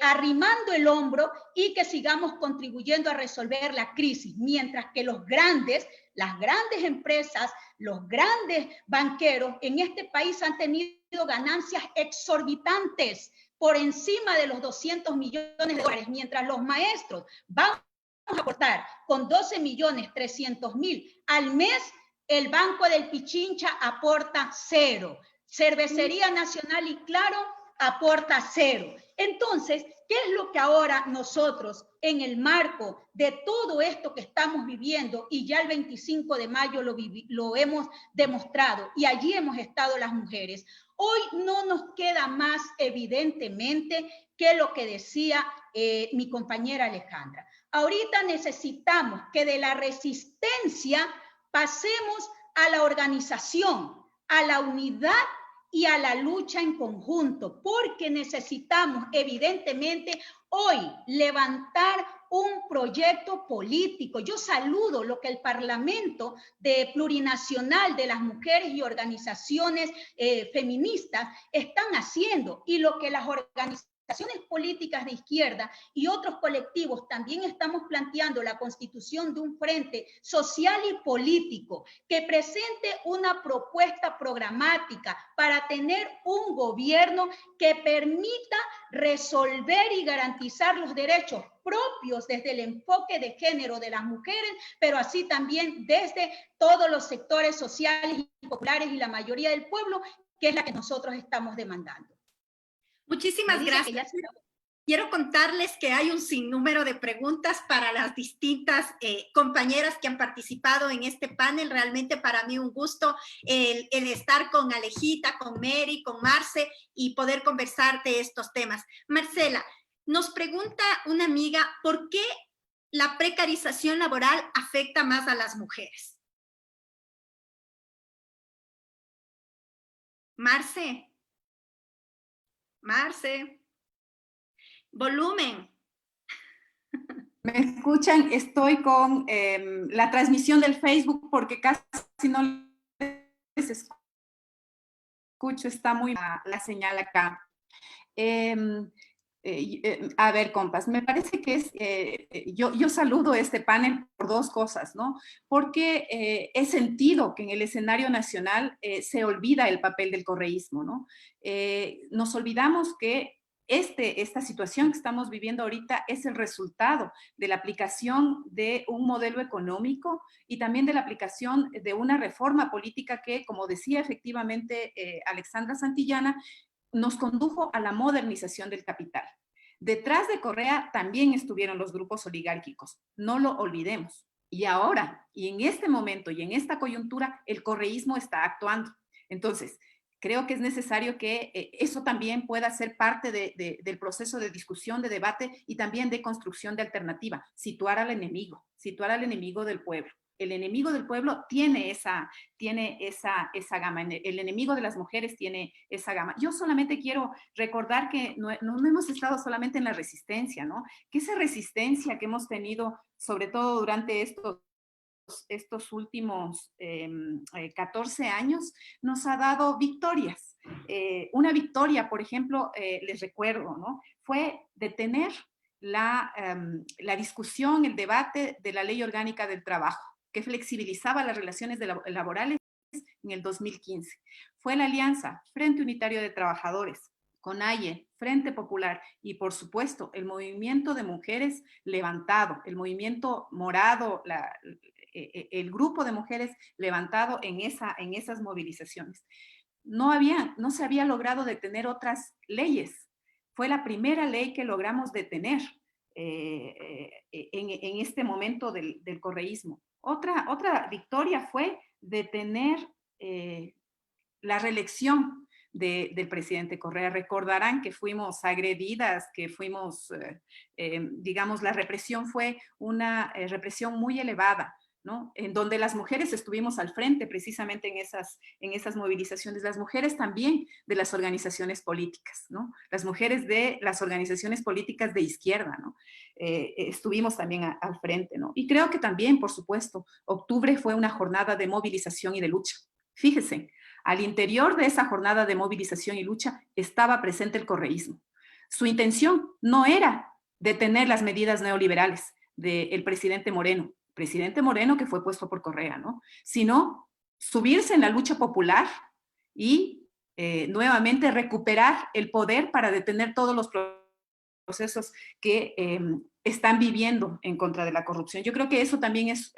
arrimando el hombro y que sigamos contribuyendo a resolver la crisis, mientras que las grandes empresas, los grandes banqueros en este país han tenido ganancias exorbitantes por encima de los 200 millones de dólares, mientras los maestros vamos a aportar con 12.300.000 al mes, el Banco del Pichincha aporta 0. Cervecería Nacional y Claro aporta 0. Entonces, ¿qué es lo que ahora nosotros, en el marco de todo esto que estamos viviendo, y ya el 25 de mayo lo hemos demostrado, y allí hemos estado las mujeres, hoy no nos queda más evidentemente que lo que decía mi compañera Alejandra. Ahorita necesitamos que de la resistencia pasemos a la organización, a la unidad y a la lucha en conjunto, porque necesitamos evidentemente hoy levantar un proyecto político. Yo saludo lo que el Parlamento Plurinacional de las Mujeres y organizaciones feministas están haciendo, y lo que las organizaciones políticas de izquierda y otros colectivos también estamos planteando, la constitución de un frente social y político que presente una propuesta programática para tener un gobierno que permita resolver y garantizar los derechos propios desde el enfoque de género de las mujeres, pero así también desde todos los sectores sociales y populares y la mayoría del pueblo, que es la que nosotros estamos demandando. Muchísimas gracias. Quiero contarles que hay un sinnúmero de preguntas para las distintas compañeras que han participado en este panel. Realmente para mí un gusto el estar con Alejita, con Mary, con Marce y poder conversar de estos temas. Marcela, nos pregunta una amiga, ¿por qué la precarización laboral afecta más a las mujeres? Marce. Volumen. ¿Me escuchan? Estoy con la transmisión del Facebook porque casi no les escucho, está muy la señal acá. A ver, compas, me parece que yo saludo este panel por dos cosas, ¿no? Porque he sentido que en el escenario nacional se olvida el papel del correísmo, ¿no? Nos olvidamos que esta situación que estamos viviendo ahorita es el resultado de la aplicación de un modelo económico y también de la aplicación de una reforma política que, como decía efectivamente Alexandra Santillana, nos condujo a la modernización del capital. Detrás de Correa también estuvieron los grupos oligárquicos, no lo olvidemos. Y ahora, y en este momento, y en esta coyuntura, el correísmo está actuando. Entonces, creo que es necesario que eso también pueda ser parte del proceso de discusión, de debate y también de construcción de alternativa. Situar al enemigo del pueblo. El enemigo del pueblo tiene esa gama, el enemigo de las mujeres tiene esa gama. Yo solamente quiero recordar que no hemos estado solamente en la resistencia, ¿no? Que esa resistencia que hemos tenido, sobre todo durante estos últimos 14 años, nos ha dado victorias. Una victoria, por ejemplo, les recuerdo, ¿no? Fue detener la discusión, el debate de la Ley Orgánica del Trabajo, que flexibilizaba las relaciones laborales en el 2015. Fue la alianza Frente Unitario de Trabajadores, CONAIE, Frente Popular y, por supuesto, el movimiento de mujeres levantado, el movimiento morado, el grupo de mujeres levantado en esas movilizaciones. No se había logrado detener otras leyes. Fue la primera ley que logramos detener en este momento del correísmo. Otra victoria fue detener la reelección del presidente Correa. Recordarán que fuimos agredidas, que fuimos, digamos, la represión fue una represión muy elevada, ¿no? En donde las mujeres estuvimos al frente precisamente en esas movilizaciones, las mujeres también de las organizaciones políticas, ¿no? Las mujeres de las organizaciones políticas de izquierda, ¿no? Estuvimos también al frente, ¿no? Y creo que también, por supuesto, octubre fue una jornada de movilización y de lucha. Fíjese, al interior de esa jornada de movilización y lucha estaba presente el correísmo. Su intención no era detener las medidas neoliberales del presidente Moreno que fue puesto por Correa, ¿no? Sino subirse en la lucha popular y nuevamente recuperar el poder para detener todos los procesos que están viviendo en contra de la corrupción. Yo creo que eso también es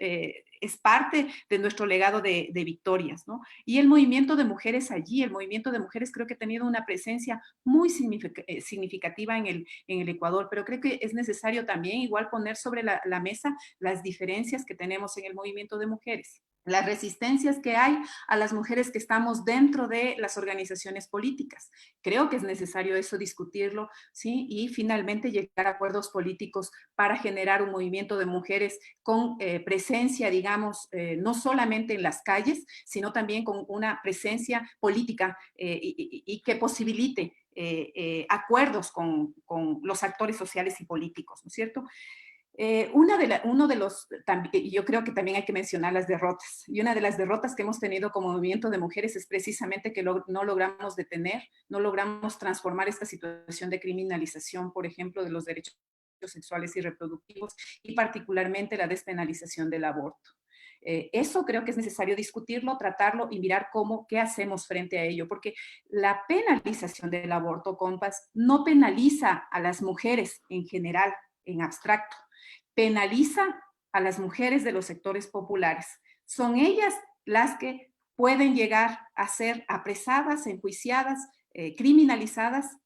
parte de nuestro legado de victorias, ¿no? Y el movimiento de mujeres allí, el movimiento de mujeres creo que ha tenido una presencia muy significativa en el Ecuador, pero creo que es necesario también igual poner sobre la mesa las diferencias que tenemos en el movimiento de mujeres, las resistencias que hay a las mujeres que estamos dentro de las organizaciones políticas. Creo que es necesario eso discutirlo, ¿sí? Y finalmente llegar a acuerdos políticos para generar un movimiento de mujeres con presencia, digamos, no solamente en las calles, sino también con una presencia política y que posibilite acuerdos con los actores sociales y políticos, ¿no es cierto? Yo creo que también hay que mencionar las derrotas, y una de las derrotas que hemos tenido como movimiento de mujeres es precisamente que no logramos detener, no logramos transformar esta situación de criminalización, por ejemplo, de los derechos sexuales y reproductivos, y particularmente la despenalización del aborto. Eso creo que es necesario discutirlo, tratarlo y mirar qué hacemos frente a ello, porque la penalización del aborto, compas, no penaliza a las mujeres en general, en abstracto, penaliza a las mujeres de los sectores populares. Son ellas las que pueden llegar a ser apresadas, enjuiciadas, criminalizadas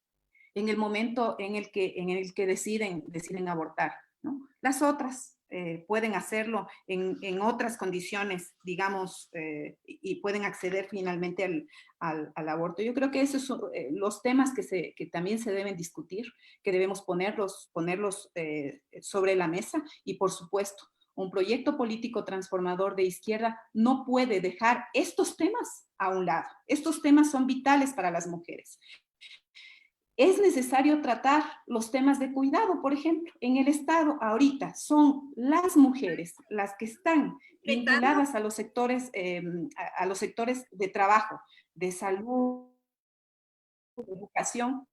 en el momento en el que deciden abortar, ¿no? Las otras pueden hacerlo en otras condiciones, digamos, y pueden acceder finalmente al aborto. Yo creo que esos son los temas que también se deben discutir, que debemos ponerlos sobre la mesa, y por supuesto, un proyecto político transformador de izquierda no puede dejar estos temas a un lado. Estos temas son vitales para las mujeres. Es necesario tratar los temas de cuidado, por ejemplo. En el Estado ahorita son las mujeres las que están vinculadas a los sectores de trabajo, de salud, de educación.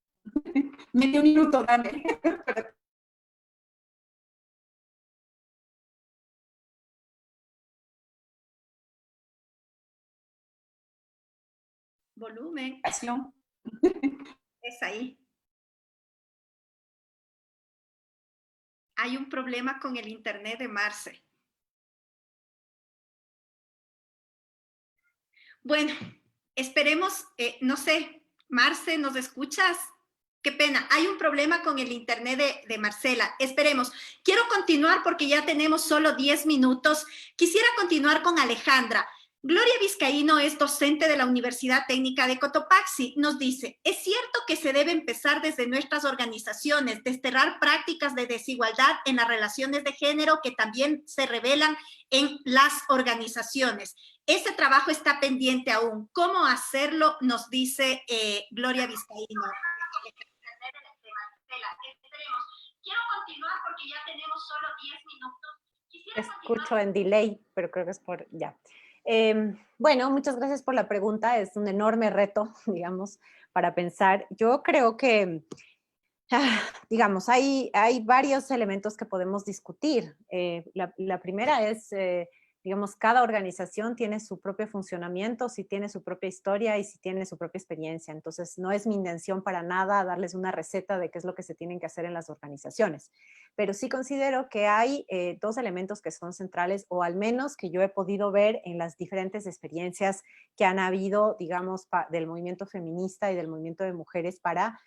Medio minuto, dame. Volumen. Es ahí. Hay un problema con el internet de Marce. Bueno, esperemos, no sé, Marce, ¿nos escuchas? Qué pena, hay un problema con el internet de Marcela. Esperemos. Quiero continuar porque ya tenemos solo 10 minutos. Quisiera continuar con Alejandra. Gloria Vizcaíno es docente de la Universidad Técnica de Cotopaxi. Nos dice, es cierto que se debe empezar desde nuestras organizaciones, desterrar prácticas de desigualdad en las relaciones de género que también se revelan en las organizaciones. Ese trabajo está pendiente aún. ¿Cómo hacerlo? Nos dice Gloria Vizcaíno. Quiero continuar porque ya tenemos solo 10 minutos. Escucho en delay, pero creo que es por ya. Bueno, muchas gracias por la pregunta. Es un enorme reto, digamos, para pensar. Yo creo que Digamos, hay varios elementos que podemos discutir. La primera es, digamos, cada organización tiene su propio funcionamiento, si tiene su propia historia y si tiene su propia experiencia. Entonces, no es mi intención para nada darles una receta de qué es lo que se tienen que hacer en las organizaciones. Pero sí considero que hay dos elementos que son centrales, o al menos que yo he podido ver en las diferentes experiencias que han habido, digamos, del movimiento feminista y del movimiento de mujeres para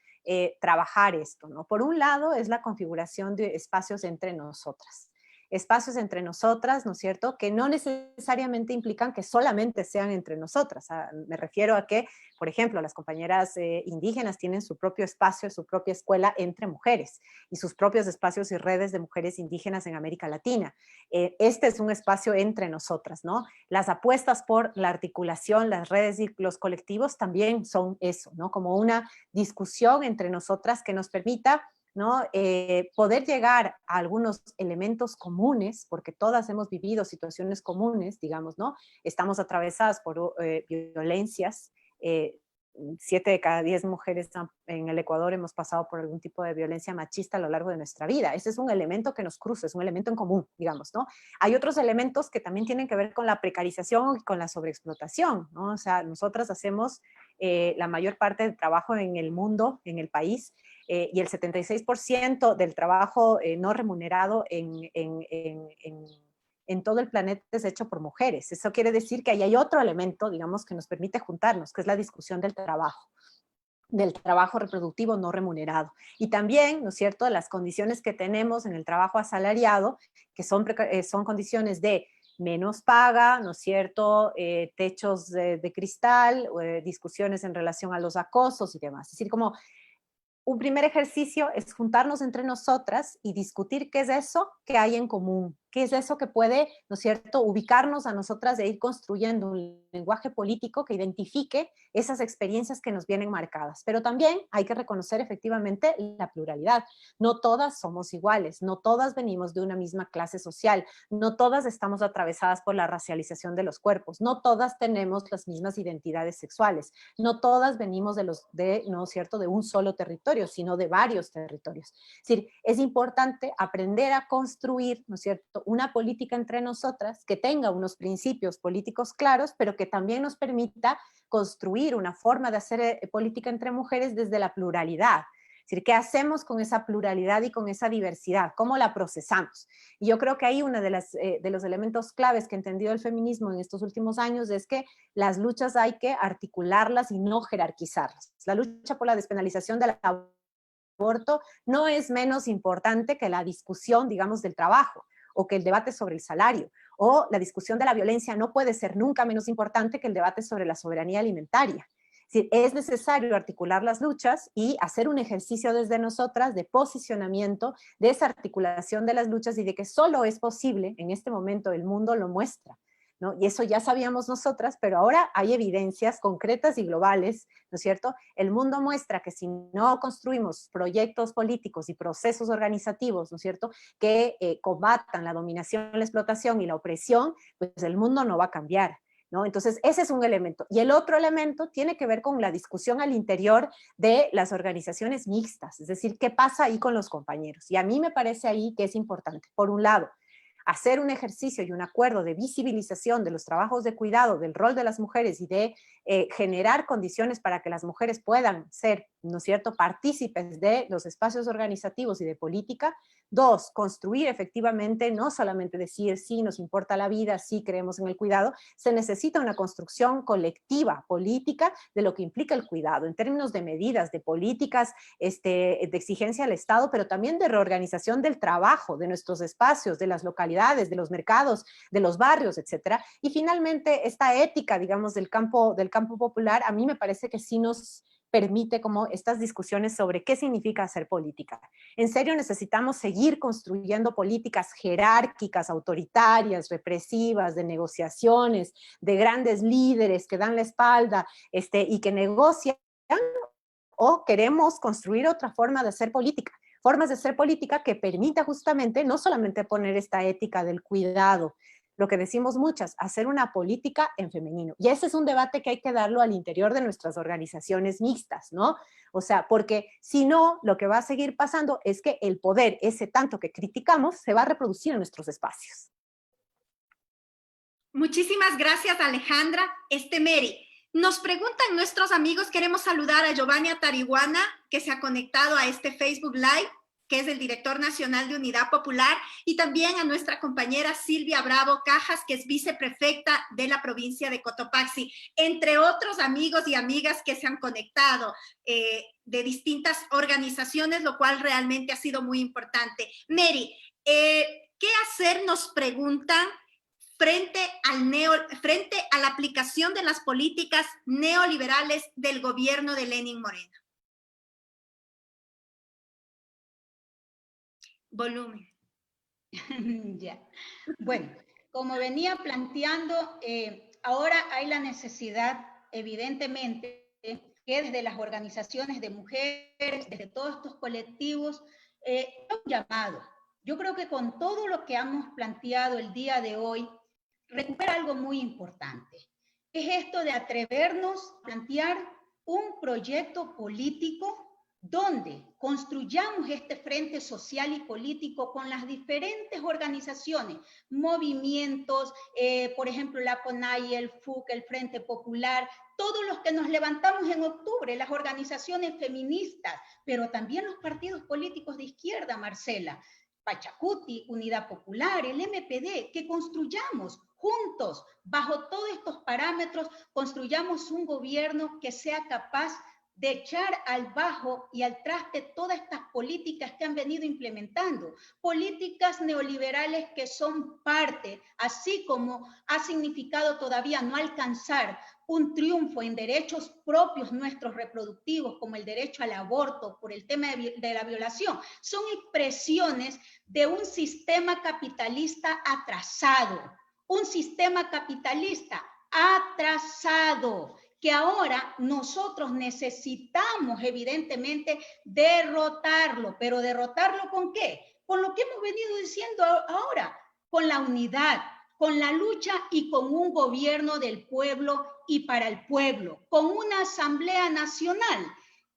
trabajar esto, ¿no? Por un lado es la configuración de espacios entre nosotras. Espacios entre nosotras, ¿no es cierto?, que no necesariamente implican que solamente sean entre nosotras. Me refiero a que, por ejemplo, las compañeras indígenas tienen su propio espacio, su propia escuela entre mujeres y sus propios espacios y redes de mujeres indígenas en América Latina. Este es un espacio entre nosotras, ¿no? Las apuestas por la articulación, las redes y los colectivos también son eso, ¿no? Como una discusión entre nosotras que nos permita, ¿no? Poder llegar a algunos elementos comunes, porque todas hemos vivido situaciones comunes, digamos, ¿no? Estamos atravesadas por violencias, 7 de cada 10 mujeres en el Ecuador hemos pasado por algún tipo de violencia machista a lo largo de nuestra vida. Ese es un elemento que nos cruza, es un elemento en común, digamos, ¿no? Hay otros elementos que también tienen que ver con la precarización y con la sobreexplotación, ¿no? O sea, nosotras hacemos la mayor parte del trabajo en el mundo, en el país, y el 76% del trabajo no remunerado en todo el planeta es hecho por mujeres. Eso quiere decir que ahí hay otro elemento, digamos, que nos permite juntarnos, que es la discusión del trabajo reproductivo no remunerado. Y también, ¿no es cierto?, de las condiciones que tenemos en el trabajo asalariado, que son condiciones de menos paga, ¿no es cierto?, techos de cristal, discusiones en relación a los acosos y demás. Es decir, como un primer ejercicio es juntarnos entre nosotras y discutir qué es eso que hay en común, qué es eso que puede, ¿no es cierto?, ubicarnos a nosotras e ir construyendo un lenguaje político que identifique esas experiencias que nos vienen marcadas. Pero también hay que reconocer efectivamente la pluralidad. No todas somos iguales, no todas venimos de una misma clase social, no todas estamos atravesadas por la racialización de los cuerpos, no todas tenemos las mismas identidades sexuales, no todas venimos ¿no es cierto?, de un solo territorio, sino de varios territorios. Es decir, es importante aprender a construir, ¿no es cierto?, una política entre nosotras que tenga unos principios políticos claros, pero que también nos permita construir una forma de hacer política entre mujeres desde la pluralidad. Es decir, ¿qué hacemos con esa pluralidad y con esa diversidad? ¿Cómo la procesamos? Y yo creo que ahí uno de los elementos claves que ha entendido el feminismo en estos últimos años es que las luchas hay que articularlas y no jerarquizarlas. La lucha por la despenalización del aborto no es menos importante que la discusión, digamos, del trabajo, o que el debate sobre el salario, o la discusión de la violencia no puede ser nunca menos importante que el debate sobre la soberanía alimentaria. Es decir, es necesario articular las luchas y hacer un ejercicio desde nosotras de posicionamiento, de esa articulación de las luchas y de que solo es posible, en este momento el mundo lo muestra, ¿no? Y eso ya sabíamos nosotras, pero ahora hay evidencias concretas y globales, ¿no es cierto? El mundo muestra que si no construimos proyectos políticos y procesos organizativos, ¿no es cierto?, que combatan la dominación, la explotación y la opresión, pues el mundo no va a cambiar, ¿no? Entonces, ese es un elemento. Y el otro elemento tiene que ver con la discusión al interior de las organizaciones mixtas, es decir, ¿qué pasa ahí con los compañeros? Y a mí me parece ahí que es importante, por un lado, hacer un ejercicio y un acuerdo de visibilización de los trabajos de cuidado, del rol de las mujeres y de generar condiciones para que las mujeres puedan ser, ¿no es cierto?, partícipes de los espacios organizativos y de política. Dos, construir efectivamente, no solamente decir sí, nos importa la vida, sí creemos en el cuidado, se necesita una construcción colectiva, política, de lo que implica el cuidado, en términos de medidas, de políticas, de exigencia al Estado, pero también de reorganización del trabajo, de nuestros espacios, de las localidades, de los mercados, de los barrios, etcétera. Y finalmente, esta ética, digamos, del campo popular, a mí me parece que sí nos permite como estas discusiones sobre qué significa hacer política. En serio, necesitamos seguir construyendo políticas jerárquicas, autoritarias, represivas, de negociaciones, de grandes líderes que dan la espalda y que negocian, o queremos construir otra forma de hacer política, formas de hacer política que permita justamente no solamente poner esta ética del cuidado, lo que decimos muchas, hacer una política en femenino. Y ese es un debate que hay que darlo al interior de nuestras organizaciones mixtas, ¿no? O sea, porque si no, lo que va a seguir pasando es que el poder, ese tanto que criticamos, se va a reproducir en nuestros espacios. Muchísimas gracias, Alejandra. Mary, nos preguntan nuestros amigos, queremos saludar a Giovanni Tarihuana, que se ha conectado a este Facebook Live, que es el director nacional de Unidad Popular, y también a nuestra compañera Silvia Bravo Cajas, que es viceprefecta de la provincia de Cotopaxi, entre otros amigos y amigas que se han conectado de distintas organizaciones, lo cual realmente ha sido muy importante. Mary, ¿qué hacer? Nos preguntan frente a la aplicación de las políticas neoliberales del gobierno de Lenín Moreno. Volumen. Ya. Bueno, como venía planteando, ahora hay la necesidad, evidentemente, que desde las organizaciones de mujeres, desde todos estos colectivos, un llamado. Yo creo que con todo lo que hemos planteado el día de hoy, recupera algo muy importante. Es esto de atrevernos a plantear un proyecto político donde construyamos este frente social y político con las diferentes organizaciones, movimientos, por ejemplo, la CONAIE, el FUC, el Frente Popular, todos los que nos levantamos en octubre, las organizaciones feministas, pero también los partidos políticos de izquierda, Marcela, Pachacuti, Unidad Popular, el MPD, que construyamos juntos, bajo todos estos parámetros, construyamos un gobierno que sea capaz de echar al bajo y al traste todas estas políticas que han venido implementando, políticas neoliberales que son parte, así como ha significado todavía no alcanzar un triunfo en derechos propios nuestros reproductivos, como el derecho al aborto, por el tema de la violación, son expresiones de un sistema capitalista atrasado, un sistema capitalista atrasado, que ahora nosotros necesitamos evidentemente derrotarlo, pero ¿derrotarlo con qué? Con lo que hemos venido diciendo ahora, con la unidad, con la lucha y con un gobierno del pueblo y para el pueblo, con una asamblea nacional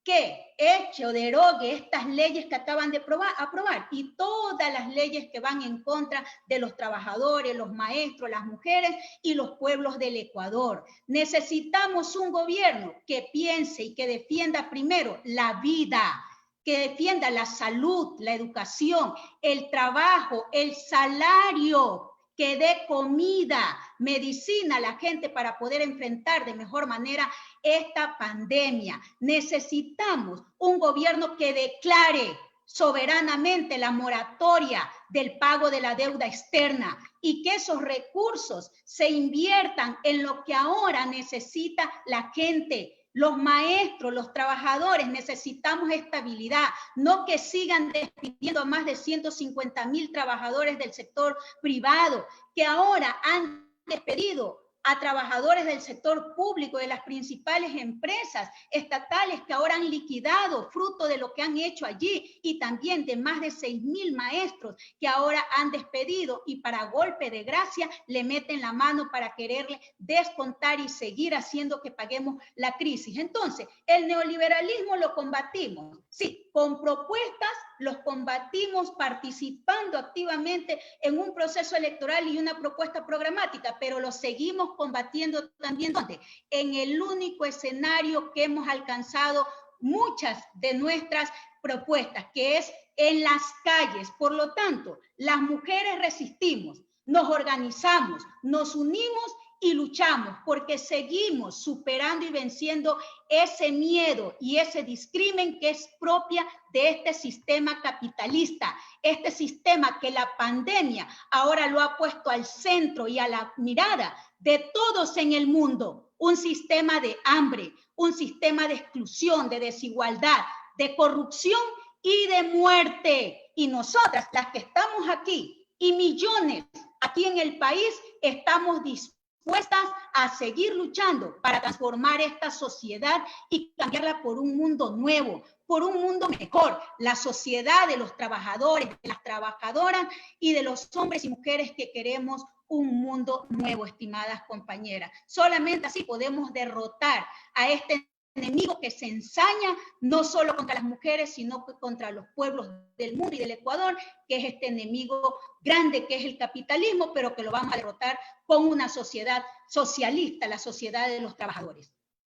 que eche o derogue estas leyes que acaban de aprobar y todas las leyes que van en contra de los trabajadores, los maestros, las mujeres y los pueblos del Ecuador. Necesitamos un gobierno que piense y que defienda primero la vida, que defienda la salud, la educación, el trabajo, el salario, que dé comida, medicina a la gente para poder enfrentar de mejor manera esta pandemia. Necesitamos un gobierno que declare soberanamente la moratoria del pago de la deuda externa y que esos recursos se inviertan en lo que ahora necesita la gente. Los maestros, los trabajadores, necesitamos estabilidad, no que sigan despidiendo a más de 150,000 trabajadores del sector privado, que ahora han despedido a trabajadores del sector público, de las principales empresas estatales que ahora han liquidado fruto de lo que han hecho allí, y también de más de 6,000 maestros que ahora han despedido y para golpe de gracia le meten la mano para quererle descontar y seguir haciendo que paguemos la crisis. Entonces, el neoliberalismo lo combatimos, sí, con propuestas, los combatimos participando activamente en un proceso electoral y una propuesta programática, pero lo seguimos combatiendo también ¿dónde? En el único escenario que hemos alcanzado muchas de nuestras propuestas, que es en las calles. Por lo tanto, las mujeres resistimos, nos organizamos, nos unimos y luchamos porque seguimos superando y venciendo ese miedo y ese discrimen que es propia de este sistema capitalista, este sistema que la pandemia ahora lo ha puesto al centro y a la mirada de todos en el mundo, un sistema de hambre, un sistema de exclusión, de desigualdad, de corrupción y de muerte. Y nosotras, las que estamos aquí, y millones aquí en el país, estamos dispuestas dispuestas a seguir luchando para transformar esta sociedad y cambiarla por un mundo nuevo, por un mundo mejor, la sociedad de los trabajadores, de las trabajadoras y de los hombres y mujeres que queremos un mundo nuevo, estimadas compañeras. Solamente así podemos derrotar a este enemigo que se ensaña no solo contra las mujeres, sino contra los pueblos del mundo y del Ecuador, que es este enemigo grande que es el capitalismo, pero que lo vamos a derrotar con una sociedad socialista, la sociedad de los trabajadores.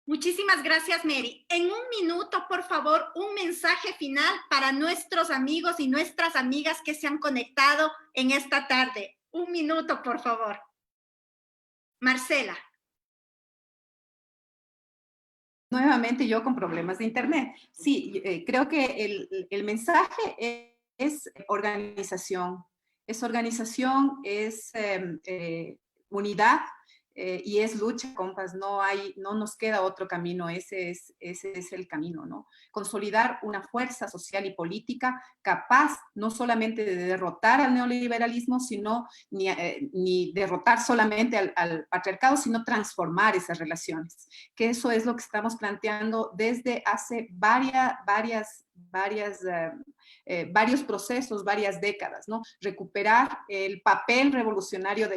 Muchísimas gracias, Mary. En un minuto, por favor, un mensaje final para nuestros amigos y nuestras amigas que se han conectado en esta tarde. Un minuto, por favor. Marcela. Nuevamente yo con problemas de internet. Sí, creo que el mensaje es organización. Es organización, es unidad y es lucha, compas. No nos queda otro camino. Ese es el camino, ¿no? Consolidar una fuerza social y política capaz no solamente de derrotar al neoliberalismo, sino ni derrotar solamente al patriarcado, sino transformar esas relaciones. Que eso es lo que estamos planteando desde hace varios procesos, varias décadas, ¿no? Recuperar el papel revolucionario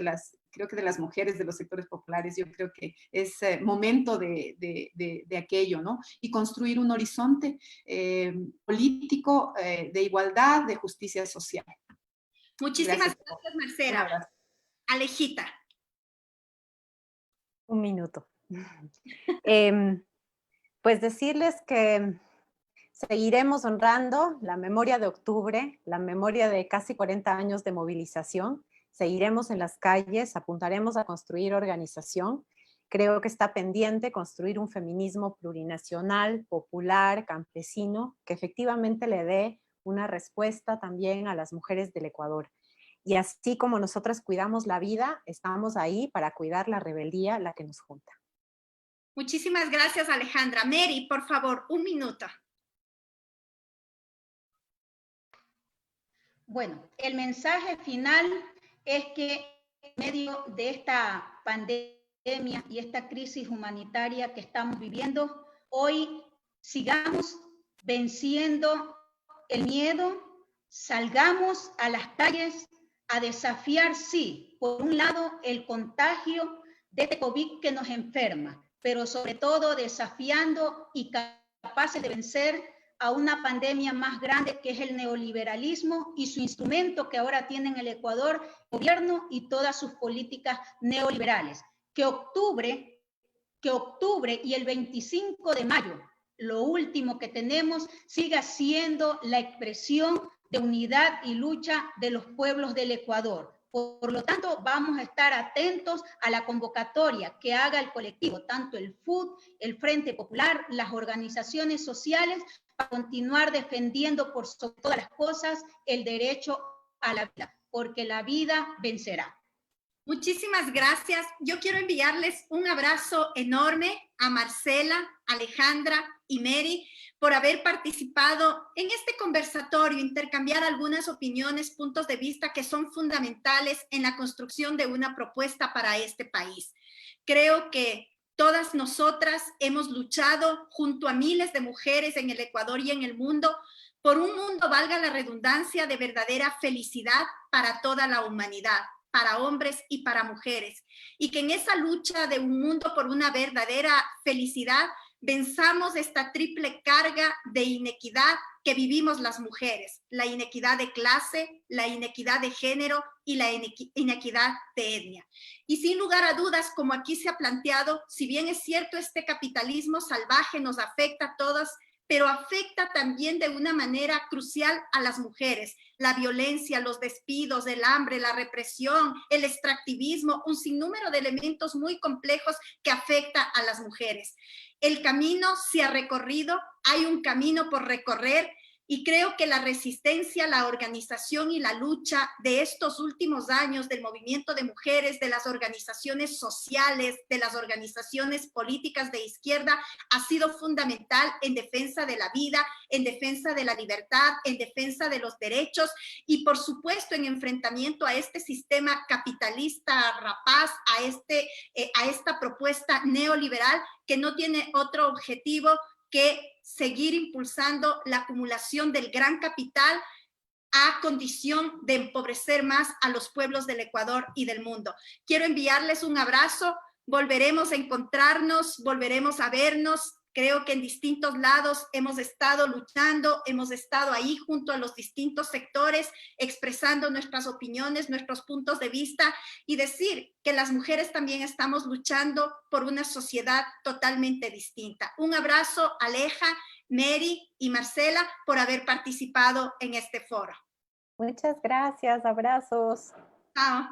creo que de las mujeres de los sectores populares. Yo creo que es momento de aquello, ¿no? Y construir un horizonte político de igualdad, de justicia social. Muchísimas gracias, Marcela. Alejita. Un minuto. Pues decirles que seguiremos honrando la memoria de octubre, la memoria de casi 40 años de movilización. Seguiremos en las calles, apuntaremos a construir organización. Creo que está pendiente construir un feminismo plurinacional, popular, campesino, que efectivamente le dé una respuesta también a las mujeres del Ecuador. Y así como nosotras cuidamos la vida, estamos ahí para cuidar la rebeldía, la que nos junta. Muchísimas gracias, Alejandra. Mary, por favor, un minuto. Bueno, el mensaje final es que en medio de esta pandemia y esta crisis humanitaria que estamos viviendo, hoy sigamos venciendo el miedo, salgamos a las calles a desafiar, sí, por un lado, el contagio de este COVID que nos enferma, pero sobre todo desafiando y capaces de vencer a una pandemia más grande que es el neoliberalismo y su instrumento que ahora tiene en el Ecuador, el gobierno y todas sus políticas neoliberales. Que octubre y el 25 de mayo, lo último que tenemos, siga siendo la expresión de unidad y lucha de los pueblos del Ecuador. Por lo tanto, vamos a estar atentos a la convocatoria que haga el colectivo, tanto el FUT, el Frente Popular, las organizaciones sociales, para continuar defendiendo por sobre todas las cosas el derecho a la vida, porque la vida vencerá. Muchísimas gracias. Yo quiero enviarles un abrazo enorme a Marcela, Alejandra y Mary por haber participado en este conversatorio, intercambiar algunas opiniones, puntos de vista que son fundamentales en la construcción de una propuesta para este país. Creo que todas nosotras hemos luchado junto a miles de mujeres en el Ecuador y en el mundo por un mundo, valga la redundancia, de verdadera felicidad para toda la humanidad, para hombres y para mujeres. Y que en esa lucha de un mundo por una verdadera felicidad venzamos esta triple carga de inequidad que vivimos las mujeres, la inequidad de clase, la inequidad de género y la inequidad de etnia. Y sin lugar a dudas, como aquí se ha planteado, si bien es cierto este capitalismo salvaje nos afecta a todas, pero afecta también de una manera crucial a las mujeres. La violencia, los despidos, el hambre, la represión, el extractivismo, un sinnúmero de elementos muy complejos que afecta a las mujeres. El camino se ha recorrido, hay un camino por recorrer, Y creo que la resistencia, la organización y la lucha de estos últimos años del movimiento de mujeres, de las organizaciones sociales, de las organizaciones políticas de izquierda, ha sido fundamental en defensa de la vida, en defensa de la libertad, en defensa de los derechos y, por supuesto, en enfrentamiento a este sistema capitalista rapaz, a esta propuesta neoliberal que no tiene otro objetivo que seguir impulsando la acumulación del gran capital a condición de empobrecer más a los pueblos del Ecuador y del mundo. Quiero enviarles un abrazo, volveremos a encontrarnos, volveremos a vernos. Creo que en distintos lados hemos estado luchando, hemos estado ahí junto a los distintos sectores, expresando nuestras opiniones, nuestros puntos de vista y decir que las mujeres también estamos luchando por una sociedad totalmente distinta. Un abrazo, Aleja, Mary y Marcela, por haber participado en este foro. Muchas gracias, abrazos. Chao.